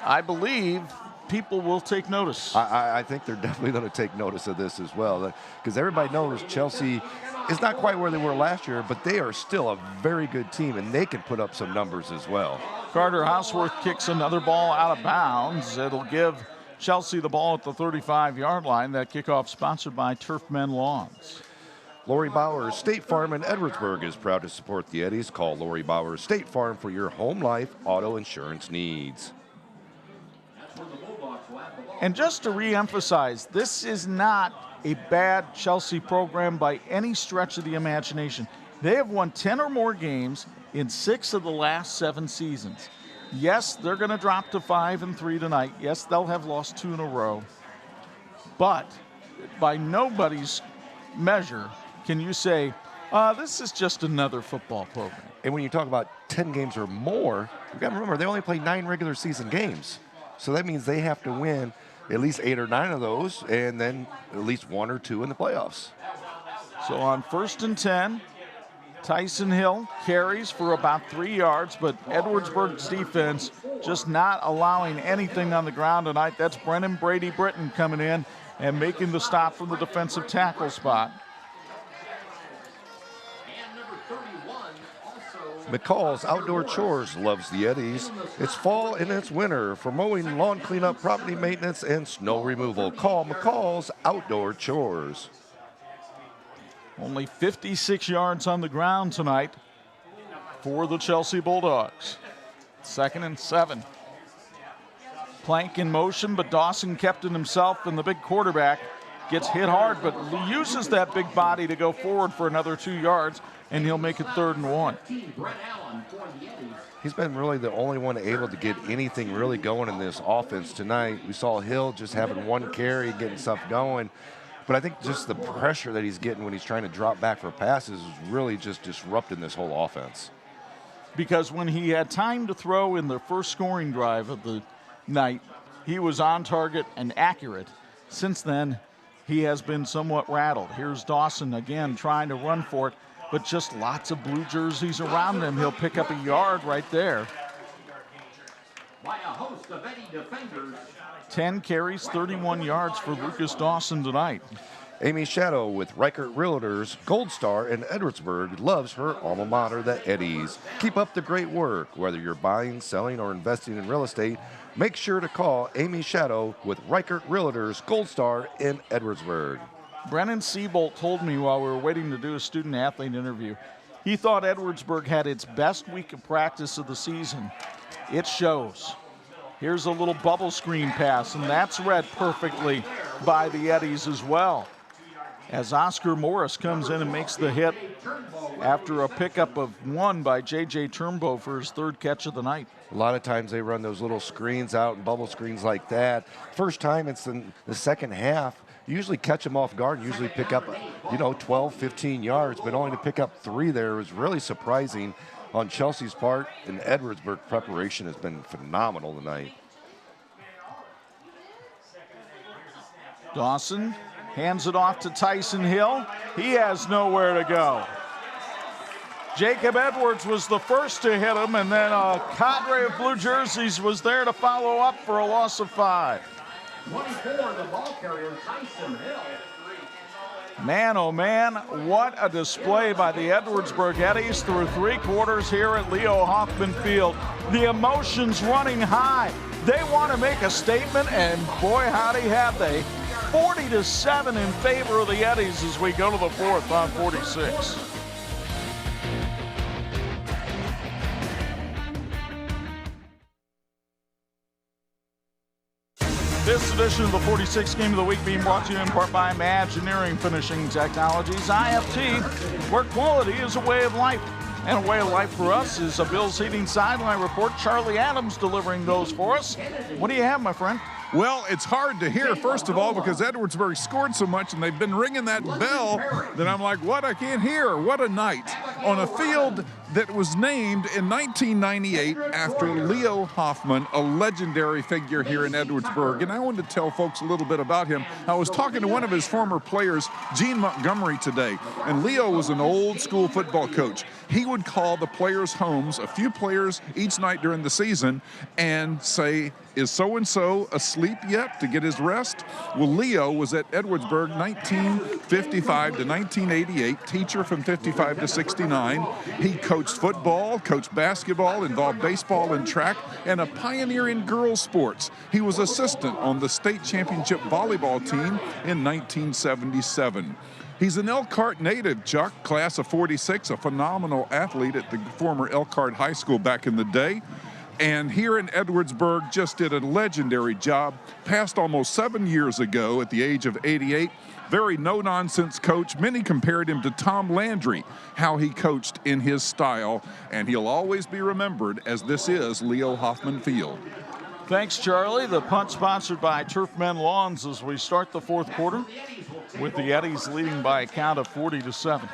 I believe people will take notice. I think they're definitely going to take notice of this as well, because everybody knows Chelsea is not quite where they were last year, but they are still a very good team, and they can put up some numbers as well. Carter Houseworth kicks another ball out of bounds. It'll give Chelsea the ball at the 35-yard line. That kickoff sponsored by Turfmen Lawns. Lori Bowers State Farm in Edwardsburg is proud to support the Eddies. Call Lori Bowers State Farm for your home life auto insurance needs. And just to re-emphasize, this is not a bad Chelsea program by any stretch of the imagination. They have won 10 or more games in 6 of the last 7 seasons. Yes, they're going to drop to 5-3 tonight. Yes, they'll have lost 2 in a row. But by nobody's measure can you say, this is just another football program. And when you talk about 10 games or more, you've got to remember they only play 9 regular season games. So that means they have to win at least 8 or 9 of those, and then at least 1 or 2 in the playoffs. So on 1st and 10, Tyson Hill carries for about 3 yards, but Edwardsburg's defense just not allowing anything on the ground tonight. That's Brennan Brady Britton coming in and making the stop from the defensive tackle spot. McCall's Outdoor Chores loves the Eddies. It's fall and it's winter for mowing, lawn cleanup, property maintenance, and snow removal. Call McCall's Outdoor Chores. Only 56 yards on the ground tonight for the Chelsea Bulldogs. 2nd and 7. Plank in motion, but Dawson kept it himself, and the big quarterback gets hit hard, but uses that big body to go forward for another 2 yards, and he'll make it 3rd and 1. He's been really the only one able to get anything really going in this offense tonight. We saw Hill just having 1 carry, getting stuff going. But I think just the pressure that he's getting when he's trying to drop back for passes is really just disrupting this whole offense. Because when he had time to throw in the first scoring drive of the night, he was on target and accurate. Since then, he has been somewhat rattled. Here's Dawson again trying to run for it, but just lots of blue jerseys around him. He'll pick up a yard right there. By a host of Eddie defenders. 10 carries, 31 yards for Lucas Dawson tonight. Amy Shadow with Reichert Realtors, Gold Star in Edwardsburg, loves her alma mater, the Eddies. Keep up the great work. Whether you're buying, selling, or investing in real estate, make sure to call Amy Shadow with Reichert Realtors, Gold Star in Edwardsburg. Brennan Siebold told me while we were waiting to do a student-athlete interview, he thought Edwardsburg had its best week of practice of the season. It shows. Here's a little bubble screen pass, and that's read perfectly by the Eddies as well. As Oscar Morris comes in and makes the hit after a pickup of 1 by J.J. Turnbow for his 3rd catch of the night. A lot of times they run those little screens out and bubble screens like that. First time it's in the second half. You usually catch them off guard, usually pick up, 12, 15 yards, but only to pick up 3 there was really surprising on Chelsea's part, and Edwardsburg preparation has been phenomenal tonight. Dawson hands it off to Tyson Hill. He has nowhere to go. Jacob Edwards was the first to hit him, and then a cadre of blue jerseys was there to follow up for a loss of 5. 24, the ball carrier, Tyson Hill. Man, oh man, what a display by the Edwardsburg Eddies through 3 quarters here at Leo Hoffman Field. The emotions running high. They want to make a statement, and boy, howdy have they. 40-7 in favor of the Eddies as we go to the 4th on 46. This edition of the 46th Game of the Week being brought to you in part by Imagineering Finishing Technologies, IFT, where quality is a way of life. And a way of life for us is a Bills Heating Sideline Report. Charlie Adams delivering those for us. What do you have, my friend? Well, it's hard to hear, first of all, because Edwardsburg scored so much and they've been ringing that bell that I'm like, what? I can't hear. What a night. On a field that was named in 1998 after Leo Hoffman, a legendary figure here in Edwardsburg. And I wanted to tell folks a little bit about him. I was talking to one of his former players, Gene Montgomery, today. And Leo was an old school football coach. He would call the players' homes, a few players each night during the season, and say, is so-and-so asleep yet to get his rest? Well, Leo was at Edwardsburg 1955 to 1988, teacher from 55 to 69. He coached football, coached basketball, involved baseball and track, and a pioneer in girls sports. He was assistant on the state championship volleyball team in 1977. He's an Elkhart native, Chuck, class of 46, a phenomenal athlete at the former Elkhart High School back in the day. And here in Edwardsburg just did a legendary job, passed almost 7 years ago at the age of 88. Very no-nonsense coach. Many compared him to Tom Landry, how he coached in his style, and he'll always be remembered as this is Leo Hoffman Field. Thanks, Charlie. The punt sponsored by Turfmen Lawns as we start the 4th quarter with the Eddies leading by a count of 40-7.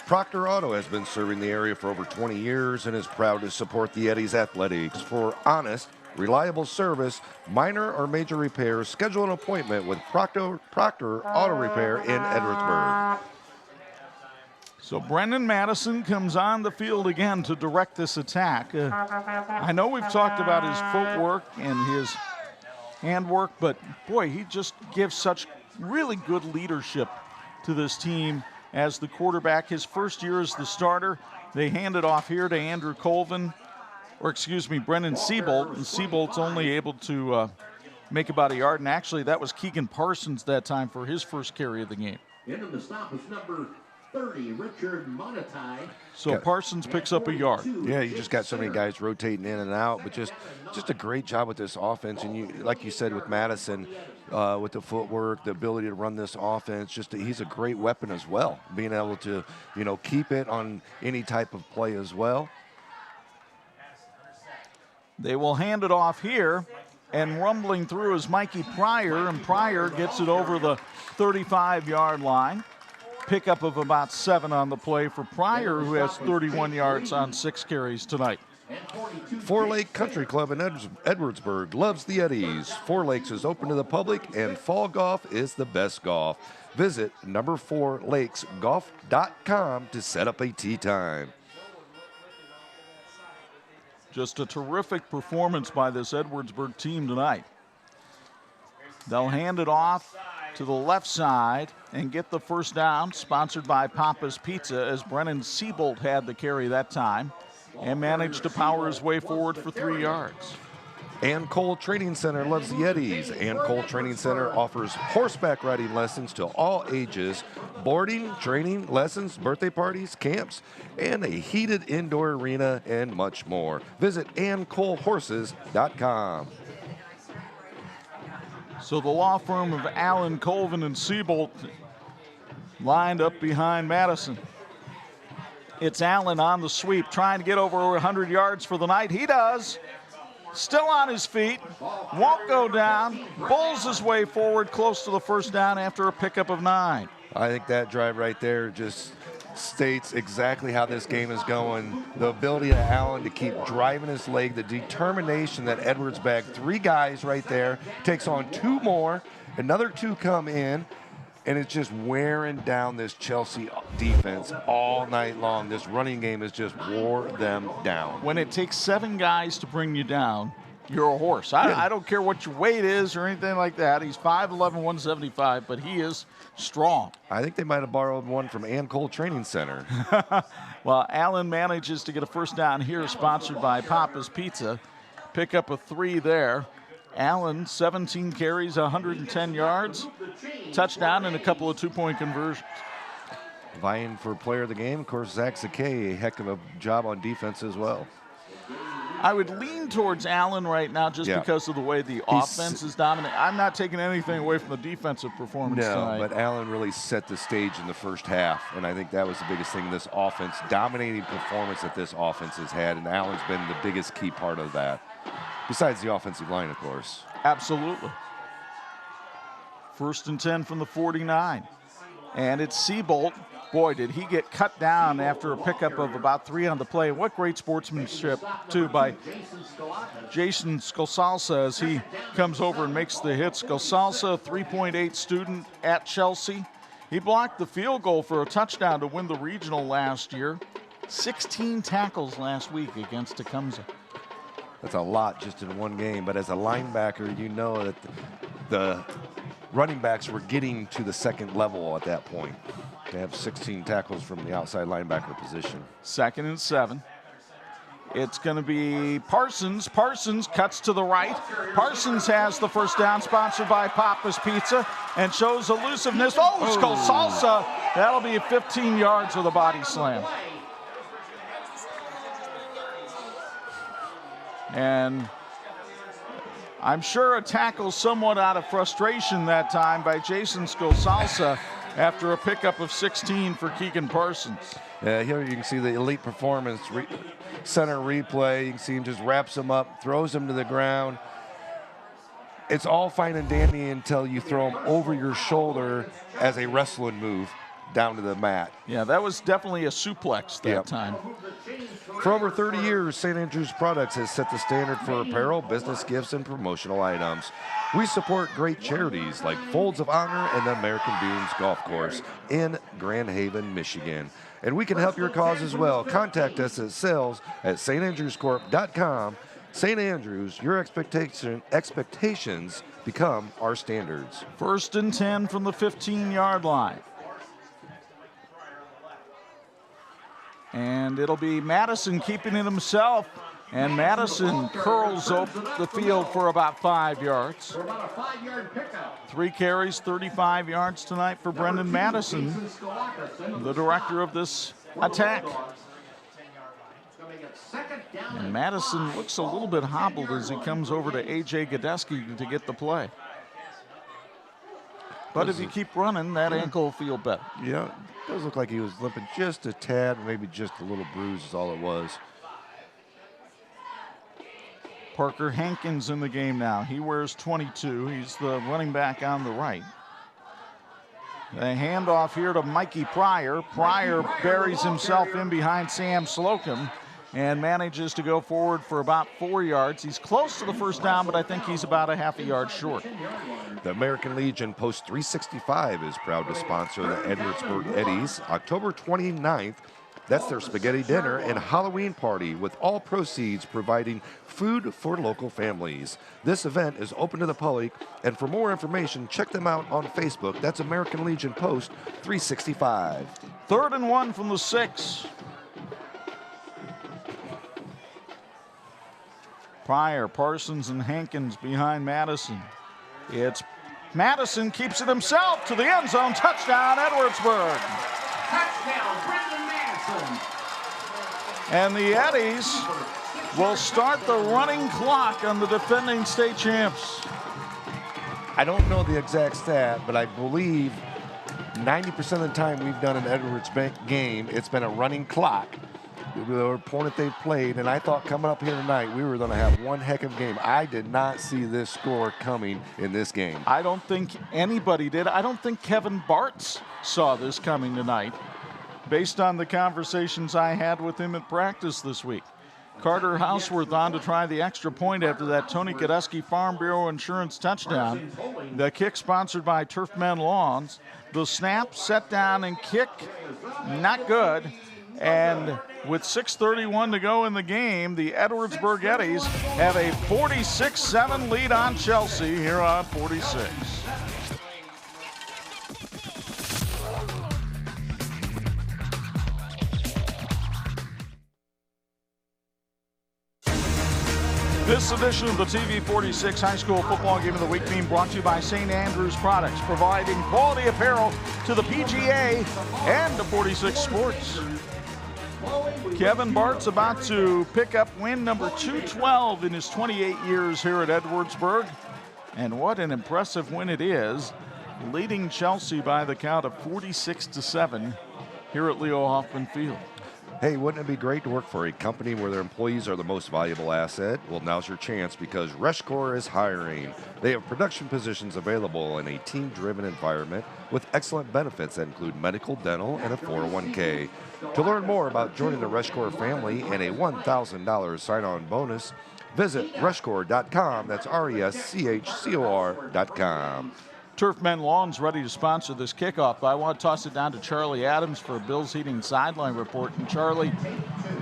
Proctor Auto has been serving the area for over 20 years and is proud to support the Eddies athletics. For honest, reliable service, minor or major repairs, schedule an appointment with Proctor Auto Repair in Edwardsburg. So Brendan Madison comes on the field again to direct this attack. I know we've talked about his footwork and his handwork, but boy, he just gives such really good leadership to this team as the quarterback. His first year as the starter, they hand it off here to Andrew Colvin, Brendan Siebold, and Siebold's only able to make about a yard, and actually that was Keegan Parsons that time for his first carry of the game. Into the stop is number 30, Richard Monatai. So Parsons picks up a yard. Yeah, you just got so many guys rotating in and out, but just a great job with this offense. And you, like you said, with Madison, with the footwork, the ability to run this offense, he's a great weapon as well. Being able to, keep it on any type of play as well. They will hand it off here, and rumbling through is Mikey Pryor, and Pryor gets it over the 35-yard line. Pickup of about 7 on the play for Pryor, who has 31 yards on 6 carries tonight. Four Lake Country Club in Edwardsburg loves the Eddies. Four Lakes is open to the public, and fall golf is the best golf. Visit number4lakesgolf.com to set up a tee time. Just a terrific performance by this Edwardsburg team tonight. They'll hand it off to the left side and get the first down, sponsored by Papa's Pizza, as Brennan Siebold had the carry that time and managed to power his way forward for 3 yards. Ann Cole Training Center loves the Eddies. Ann Cole Training Center offers horseback riding lessons to all ages, boarding, training, lessons, birthday parties, camps, and a heated indoor arena, and much more. Visit AnnColeHorses.com. So the law firm of Allen, Colvin, and Siebold lined up behind Madison. It's Allen on the sweep, trying to get over 100 yards for the night. He does. Still on his feet, won't go down, bulls his way forward close to the first down after a pickup of 9. I think that drive right there just states exactly how this game is going. The ability of Allen to keep driving his leg, the determination that Edwardsburg, 3 guys right there, takes on 2 more, another 2 come in, and it's just wearing down this Chelsea defense all night long. This running game has just wore them down. When it takes 7 guys to bring you down, you're a horse. I don't care what your weight is or anything like that. He's 5'11", 175, but he is strong. I think they might have borrowed one from Ann Cole Training Center. Well, Allen manages to get a first down here, sponsored by Papa's Pizza. Pick up a 3 there. Allen, 17 carries, 110 yards, touchdown, and a couple of 2-point conversions. Vying for player of the game, of course, Zach Zakay, a heck of a job on defense as well. I would lean towards Allen right now just because of the way the offense is dominant. I'm not taking anything away from the defensive performance tonight. No, but Allen really set the stage in the first half, and I think that was the biggest thing in this offense, dominating performance that this offense has had, and Allen's been the biggest key part of that. Besides the offensive line, of course. Absolutely. 1st and 10 from the 49. And it's Siebold. Boy, did he get cut down after a pickup of about 3 on the play. What great sportsmanship, too, by Jason Scosalsa as he comes over and makes the hit. Scosalsa, 3.8 student at Chelsea. He blocked the field goal for a touchdown to win the regional last year. 16 tackles last week against Tecumseh. That's a lot just in one game, but as a linebacker, you know that the running backs were getting to the second level at that point. They have 16 tackles from the outside linebacker position. 2nd and 7. It's going to be Parsons. Parsons cuts to the right. Parsons has the first down, sponsored by Papa's Pizza, and shows elusiveness. Scosalsa. That'll be 15 yards with a body slam. And I'm sure a tackle somewhat out of frustration that time by Jason Scosalsa after a pickup of 16 for Keegan Parsons. Here you can see the elite performance center replay. You can see him just wraps him up, throws him to the ground. It's all fine and dandy until you throw him over your shoulder as a wrestling move down to the mat. Yeah, that was definitely a suplex that time. For over 30 years, St. Andrews Products has set the standard for apparel, business gifts, and promotional items. We support great charities like Folds of Honor and the American Dunes Golf Course in Grand Haven, Michigan. And we can help your cause as well. Contact us at sales@standrewscorp.com. St. Andrews, your expectations become our standards. 1st and 10 from the 15-yard line. And it'll be Madison keeping it himself And Madison curls up the field for about 5 yards. 3 carries, 35 yards tonight for Brendan Madison, the director of this attack. And Madison looks a little bit hobbled as he comes over to A.J. Gadeski to get the play. But if you keep running, that ankle will feel better. Yeah, it does look like he was limping just a tad, maybe just a little bruise is all it was. Parker Hankins in the game now. He wears 22. He's the running back on the right. The handoff here to Mikey Pryor. Pryor buries himself in behind Sam Slocum and manages to go forward for about 4 yards. He's close to the first down, but I think he's about a half a yard short. The American Legion Post 365 is proud to sponsor the Edwardsburg Eddies October 29th. That's their spaghetti dinner and Halloween party, with all proceeds providing food for local families. This event is open to the public, and for more information, check them out on Facebook. That's American Legion Post 365. 3rd and 1 from the 6. Pryor, Parsons, and Hankins behind Madison. It's Madison keeps it himself to the end zone. Touchdown, Edwardsburg. Touchdown, Brendan Madison. And the Eddies will start the running clock on the defending state champs. I don't know the exact stat, but I believe 90% of the time we've done an Edwardsburg game, it's been a running clock. The opponent they've played, and I thought coming up here tonight we were going to have one heck of a game. I did not see this score coming in this game. I don't think anybody did. I don't think Kevin Bartz saw this coming tonight, based on the conversations I had with him at practice this week. Carter Houseworth on to try the extra point after that Tony Kadeski Farm Bureau Insurance touchdown. The kick sponsored by Turfmen Lawns. The snap, set down, and kick, not good. And with 6:31 to go in the game, the Edwardsburg Eddies have a 46-7 lead on Chelsea here on 46. This edition of the TV 46 High School Football Game of the Week being brought to you by St. Andrews Products, providing quality apparel to the PGA and to 46 Sports. Kevin Bart's about to pick up win number 212 in his 28 years here at Edwardsburg. And what an impressive win it is, leading Chelsea by the count of 46-7 here at Leo Hoffman Field. Hey, wouldn't it be great to work for a company where their employees are the most valuable asset? Well, now's your chance, because Reshcore is hiring. They have production positions available in a team-driven environment with excellent benefits that include medical, dental, and a 401k. To learn more about joining the Reshcore family and a $1,000 sign-on bonus, visit reshcore.com. That's RESCHCOR.com. Turfmen Lawns ready to sponsor this kickoff, but I want to toss it down to Charlie Adams for a Bills Heating sideline report. And Charlie,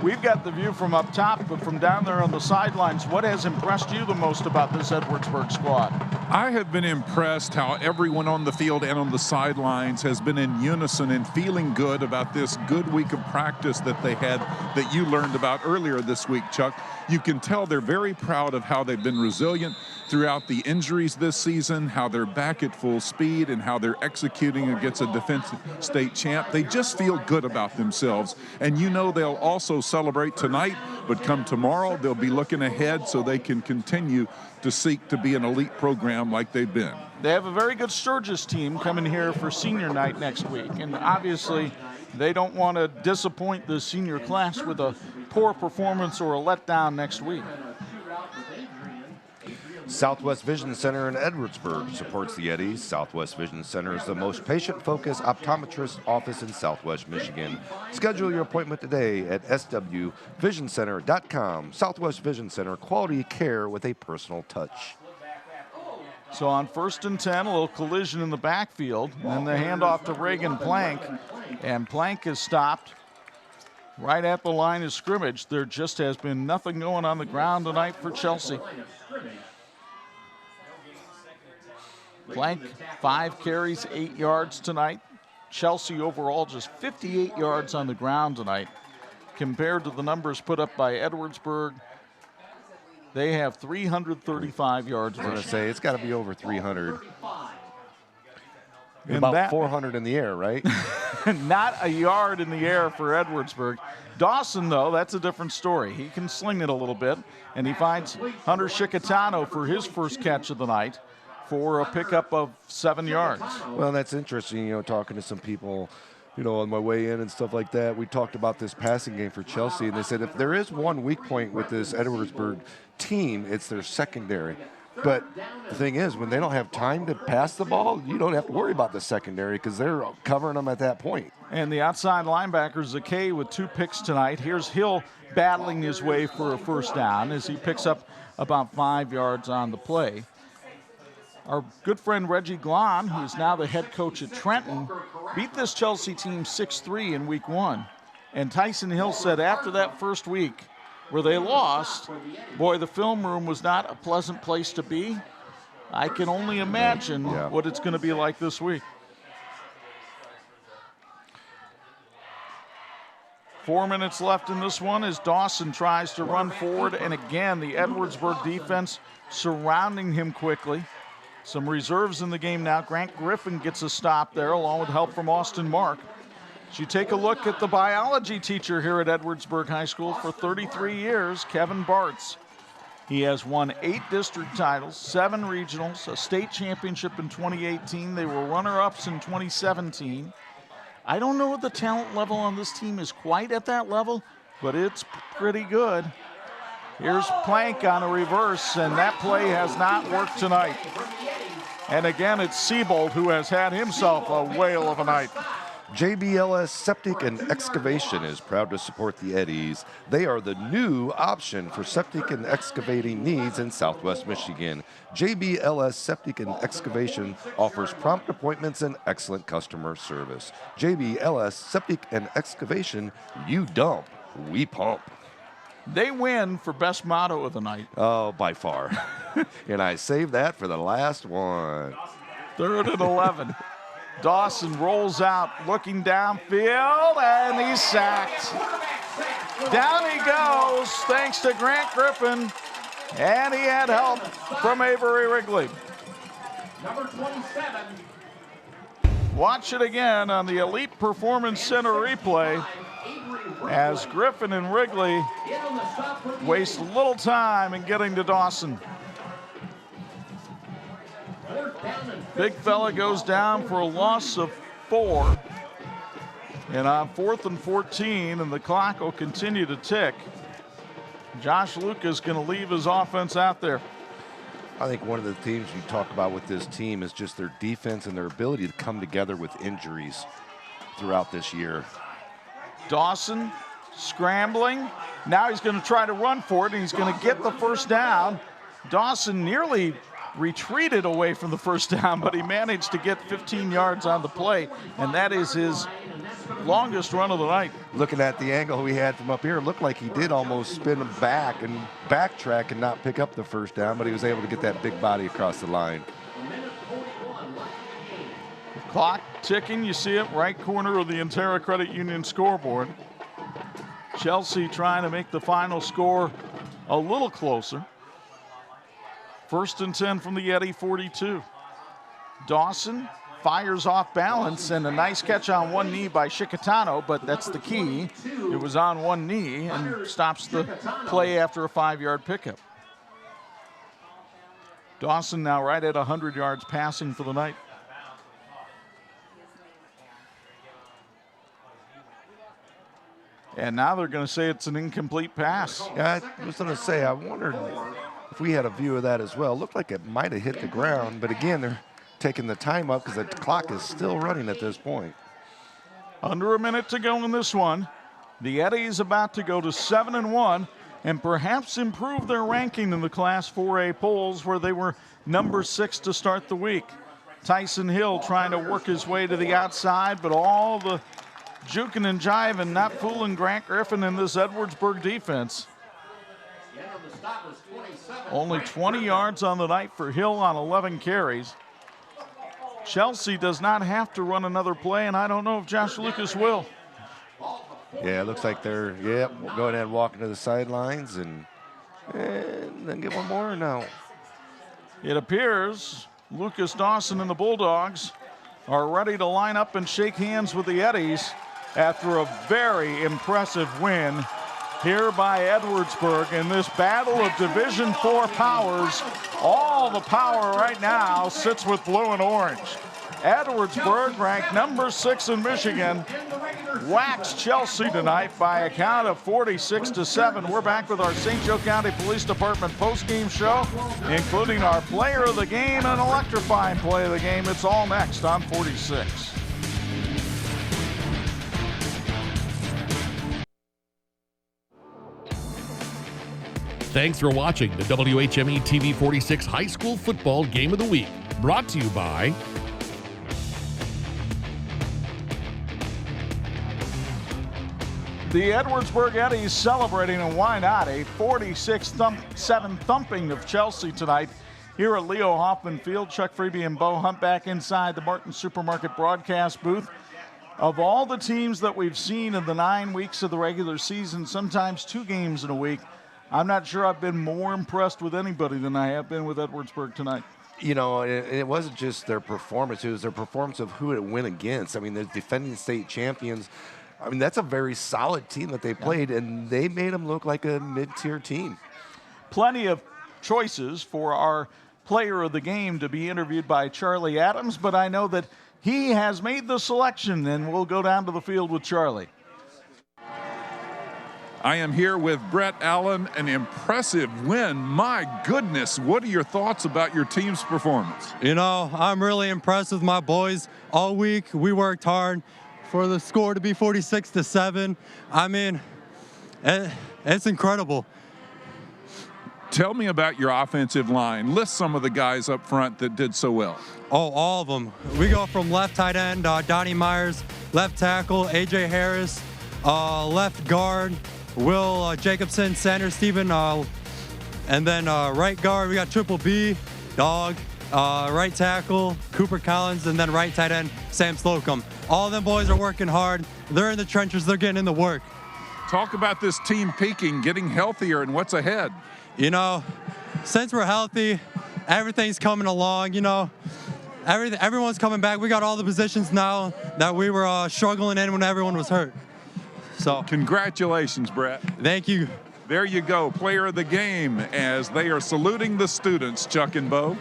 we've got the view from up top, but from down there on the sidelines, what has impressed you the most about this Edwardsburg squad? I have been impressed how everyone on the field and on the sidelines has been in unison and feeling good about this good week of practice that they had, that you learned about earlier this week, Chuck. You can tell they're very proud of how they've been resilient throughout the injuries this season, how they're back at full speed, and how they're executing against a defensive state champ. They just feel good about themselves. And you know they'll also celebrate tonight, but come tomorrow, they'll be looking ahead so they can continue to seek to be an elite program like they've been. They have a very good Sturgis team coming here for senior night next week. And obviously, they don't want to disappoint the senior class with a poor performance or a letdown next week. Southwest Vision Center in Edwardsburg supports the Eddies. Southwest Vision Center is the most patient-focused optometrist office in Southwest Michigan. Schedule your appointment today at swvisioncenter.com. Southwest Vision Center, quality care with a personal touch. So on 1st and 10, a little collision in the backfield, and the handoff to Reagan Plank, and Plank is stopped right at the line of scrimmage. There just has been nothing going on the ground tonight for Chelsea. Plank, 5 carries, 8 yards tonight. Chelsea overall just 58 yards on the ground tonight, compared to the numbers put up by Edwardsburg They have 335 yards I was going to rushing. say, it's got to be over 300. And About that- 400 in the air, right? Not a yard in the air for Edwardsburg. Dawson, though, that's a different story. He can sling it a little bit, and he finds Hunter Shikatano for his first catch of the night for a pickup of 7 yards. Well, that's interesting, talking to some people, on my way in and stuff like that. We talked about this passing game for Chelsea, and they said if there is one weak point with this Edwardsburg team, it's their secondary. But the thing is, when they don't have time to pass the ball, you don't have to worry about the secondary because they're covering them at that point. And the outside linebacker, Zakay, with 2 picks tonight. Here's Hill battling his way for a first down as he picks up about 5 yards on the play. Our good friend Reggie Glahn, who's now the head coach at Trenton, beat this Chelsea team 6-3 in week 1. And Tyson Hill said after that first week where they lost, boy, the film room was not a pleasant place to be. I can only imagine what it's going to be like this week. 4 minutes left in this one as Dawson tries to run forward, and again, the Edwardsburg defense surrounding him quickly. Some reserves in the game now. Grant Griffin gets a stop there along with help from Austin Mark. As you take a look at the biology teacher here at Edwardsburg High School for 33 years, Kevin Bartz. He has won 8 district titles, 7 regionals, a state championship in 2018. They were runner-ups in 2017. I don't know if the talent level on this team is quite at that level, but it's pretty good. Here's Plank on a reverse, and that play has not worked tonight. And again, it's Siebold who has had himself a whale of a night. JBLS Septic and Excavation is proud to support the Eddies. They are the new option for septic and excavating needs in Southwest Michigan. JBLS Septic and Excavation offers prompt appointments and excellent customer service. JBLS Septic and Excavation, you dump, we pump. They win for best motto of the night. Oh, by far. And I saved that for the last one. 3rd and 11. Dawson rolls out, looking downfield, and he's sacked. Down he goes, thanks to Grant Griffin, and he had help from Avery Wrigley. Number 27. Watch it again on the Elite Performance Center replay as Griffin and Wrigley waste little time in getting to Dawson. Big fella goes down for a loss of 4. And on 4th and 14, and the clock will continue to tick. Josh Lucas going to leave his offense out there. I think one of the themes you talk about with this team is just their defense and their ability to come together with injuries throughout this year. Dawson scrambling. Now he's going to try to run for it, and he's going to get the first down. Dawson nearly retreated away from the first down, but he managed to get 15 yards on the play, and that is his longest run of the night. Looking at the angle we had from up here, it looked like he did almost spin him back and backtrack and not pick up the first down, but he was able to get that big body across the line. Clock ticking, you see it right corner of the Intera Credit Union scoreboard. Chelsea trying to make the final score a little closer. 1st and 10 from the Eddy 42. Dawson fires off balance, and a nice catch on one knee by Shikatano, but that's the key. It was on one knee and stops the play after a 5-yard pickup. Dawson now right at 100 yards passing for the night. And now they're going to say it's an incomplete pass. Yeah, I was going to say, I wondered if we had a view of that as well. It looked like it might have hit the ground, but again, they're taking the time up because the clock is still running at this point. Under a minute to go in this one. The Eddies about to go to 7-1 and perhaps improve their ranking in the Class 4A polls where they were number 6 to start the week. Tyson Hill trying to work his way to the outside, but all the juking and jiving, not fooling Grant Griffin in this Edwardsburg defense. Only 20 yards on the night for Hill on 11 carries. Chelsea does not have to run another play, and I don't know if Josh Lucas will. Yeah, it looks like they're, going ahead and walking to the sidelines, and then get one more or no? It appears Lucas Dawson and the Bulldogs are ready to line up and shake hands with the Eddies after a very impressive win here by Edwardsburg in this battle of Division IV powers. All the power right now sits with blue and orange. Edwardsburg, ranked number 6 in Michigan, waxed Chelsea tonight by a count of 46-7. We're back with our St. Joe County Police Department post-game show, including our player of the game and electrifying play of the game. It's all next on 46. Thanks for watching the WHME TV 46 High School Football Game of the Week, brought to you by the Edwardsburg Eddies celebrating, and why not, a 46-7 thumping of Chelsea tonight here at Leo Hoffman Field. Chuck Freeby and Bo Hunt back inside the Martin Supermarket broadcast booth. Of all the teams that we've seen in the 9 weeks of the regular season, sometimes 2 games in a week, I'm not sure I've been more impressed with anybody than I have been with Edwardsburg tonight. You know, it wasn't just their performance, it was their performance of who it went against. I mean, the defending state champions, I mean, that's a very solid team that they played, and they made them look like a mid-tier team. Plenty of choices for our player of the game to be interviewed by Charlie Adams, but I know that he has made the selection, and we'll go down to the field with Charlie. I am here with Brett Allen, an impressive win. My goodness, what are your thoughts about your team's performance? You know, I'm really impressed with my boys. All week, we worked hard for the score to be 46-7. I mean, it's incredible. Tell me about your offensive line. List some of the guys up front that did so well. Oh, all of them. We go from left tight end, Donnie Myers, left tackle, A.J. Harris, left guard, Will Jacobson, center, Steven, and then right guard, we got Triple B, Dog, right tackle, Cooper Collins, and then right tight end, Sam Slocum. All of them boys are working hard. They're in the trenches. They're getting in the work. Talk about this team peaking, getting healthier, and what's ahead. You know, since we're healthy, everything's coming along, you know. Everyone's coming back. We got all the positions now that we were struggling in when everyone was hurt. So congratulations, Brett. Thank you. There you go, player of the game, as they are saluting the students, Chuck and Bo.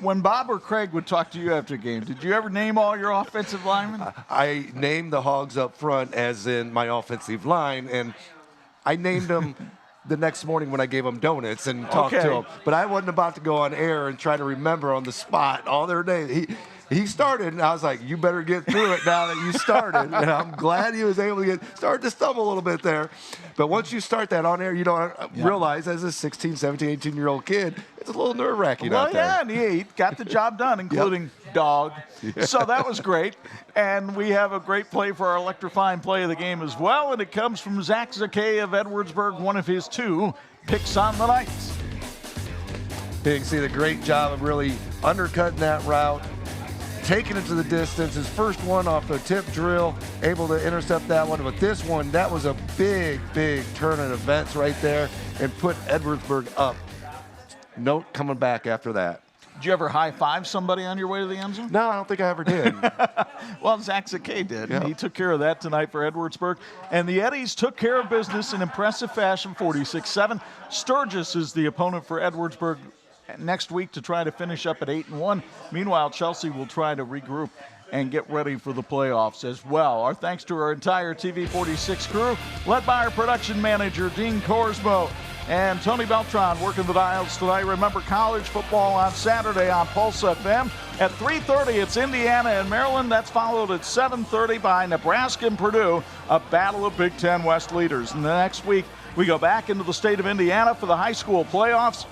When Bob or Craig would talk to you after a game, did you ever name all your offensive linemen? I named the Hogs up front as in my offensive line, and I named them the next morning when I gave them donuts and talked to them. But I wasn't about to go on air and try to remember on the spot all their names. He started, and I was like, you better get through it now that you started. And I'm glad he was able to start to stumble a little bit there. But once you start that on air, you don't realize as a 16, 17, 18-year-old kid, it's a little nerve-wracking out there. Well, yeah, and he got the job done, including Dog. So that was great. And we have a great play for our electrifying play of the game as well, and it comes from Zach Zakay of Edwardsburg, one of his 2 picks on the night. You can see the great job of really undercutting that route, taking it to the distance. His first one off the tip drill, able to intercept that one. But this one, that was a big, big turn in events right there and put Edwardsburg up. Note coming back after that. Did you ever high-five somebody on your way to the end zone? No, I don't think I ever did. Well, Zach Zakay did. Yeah. He took care of that tonight for Edwardsburg. And the Eddies took care of business in impressive fashion, 46-7. Sturgis is the opponent for Edwardsburg next week to try to finish up at 8-1. Meanwhile, Chelsea will try to regroup and get ready for the playoffs as well. Our thanks to our entire TV 46 crew, led by our production manager, Dean Korsmo, and Tony Beltran working the dials tonight. Remember, college football on Saturday on Pulse FM. At 3:30, it's Indiana and Maryland. That's followed at 7:30 by Nebraska and Purdue, a battle of Big Ten West leaders. And the next week, we go back into the state of Indiana for the high school playoffs.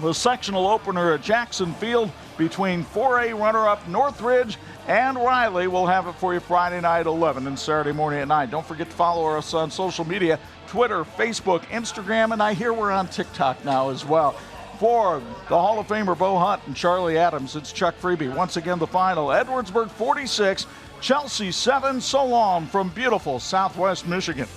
The sectional opener at Jackson Field between 4A runner-up Northridge and Riley. We'll have it for you Friday night at 11 and Saturday morning at 9. Don't forget to follow us on social media, Twitter, Facebook, Instagram, and I hear we're on TikTok now as well. For the Hall of Famer Bo Hunt and Charlie Adams, it's Chuck Freeby. Once again, the final, Edwardsburg 46, Chelsea 7. So long from beautiful Southwest Michigan.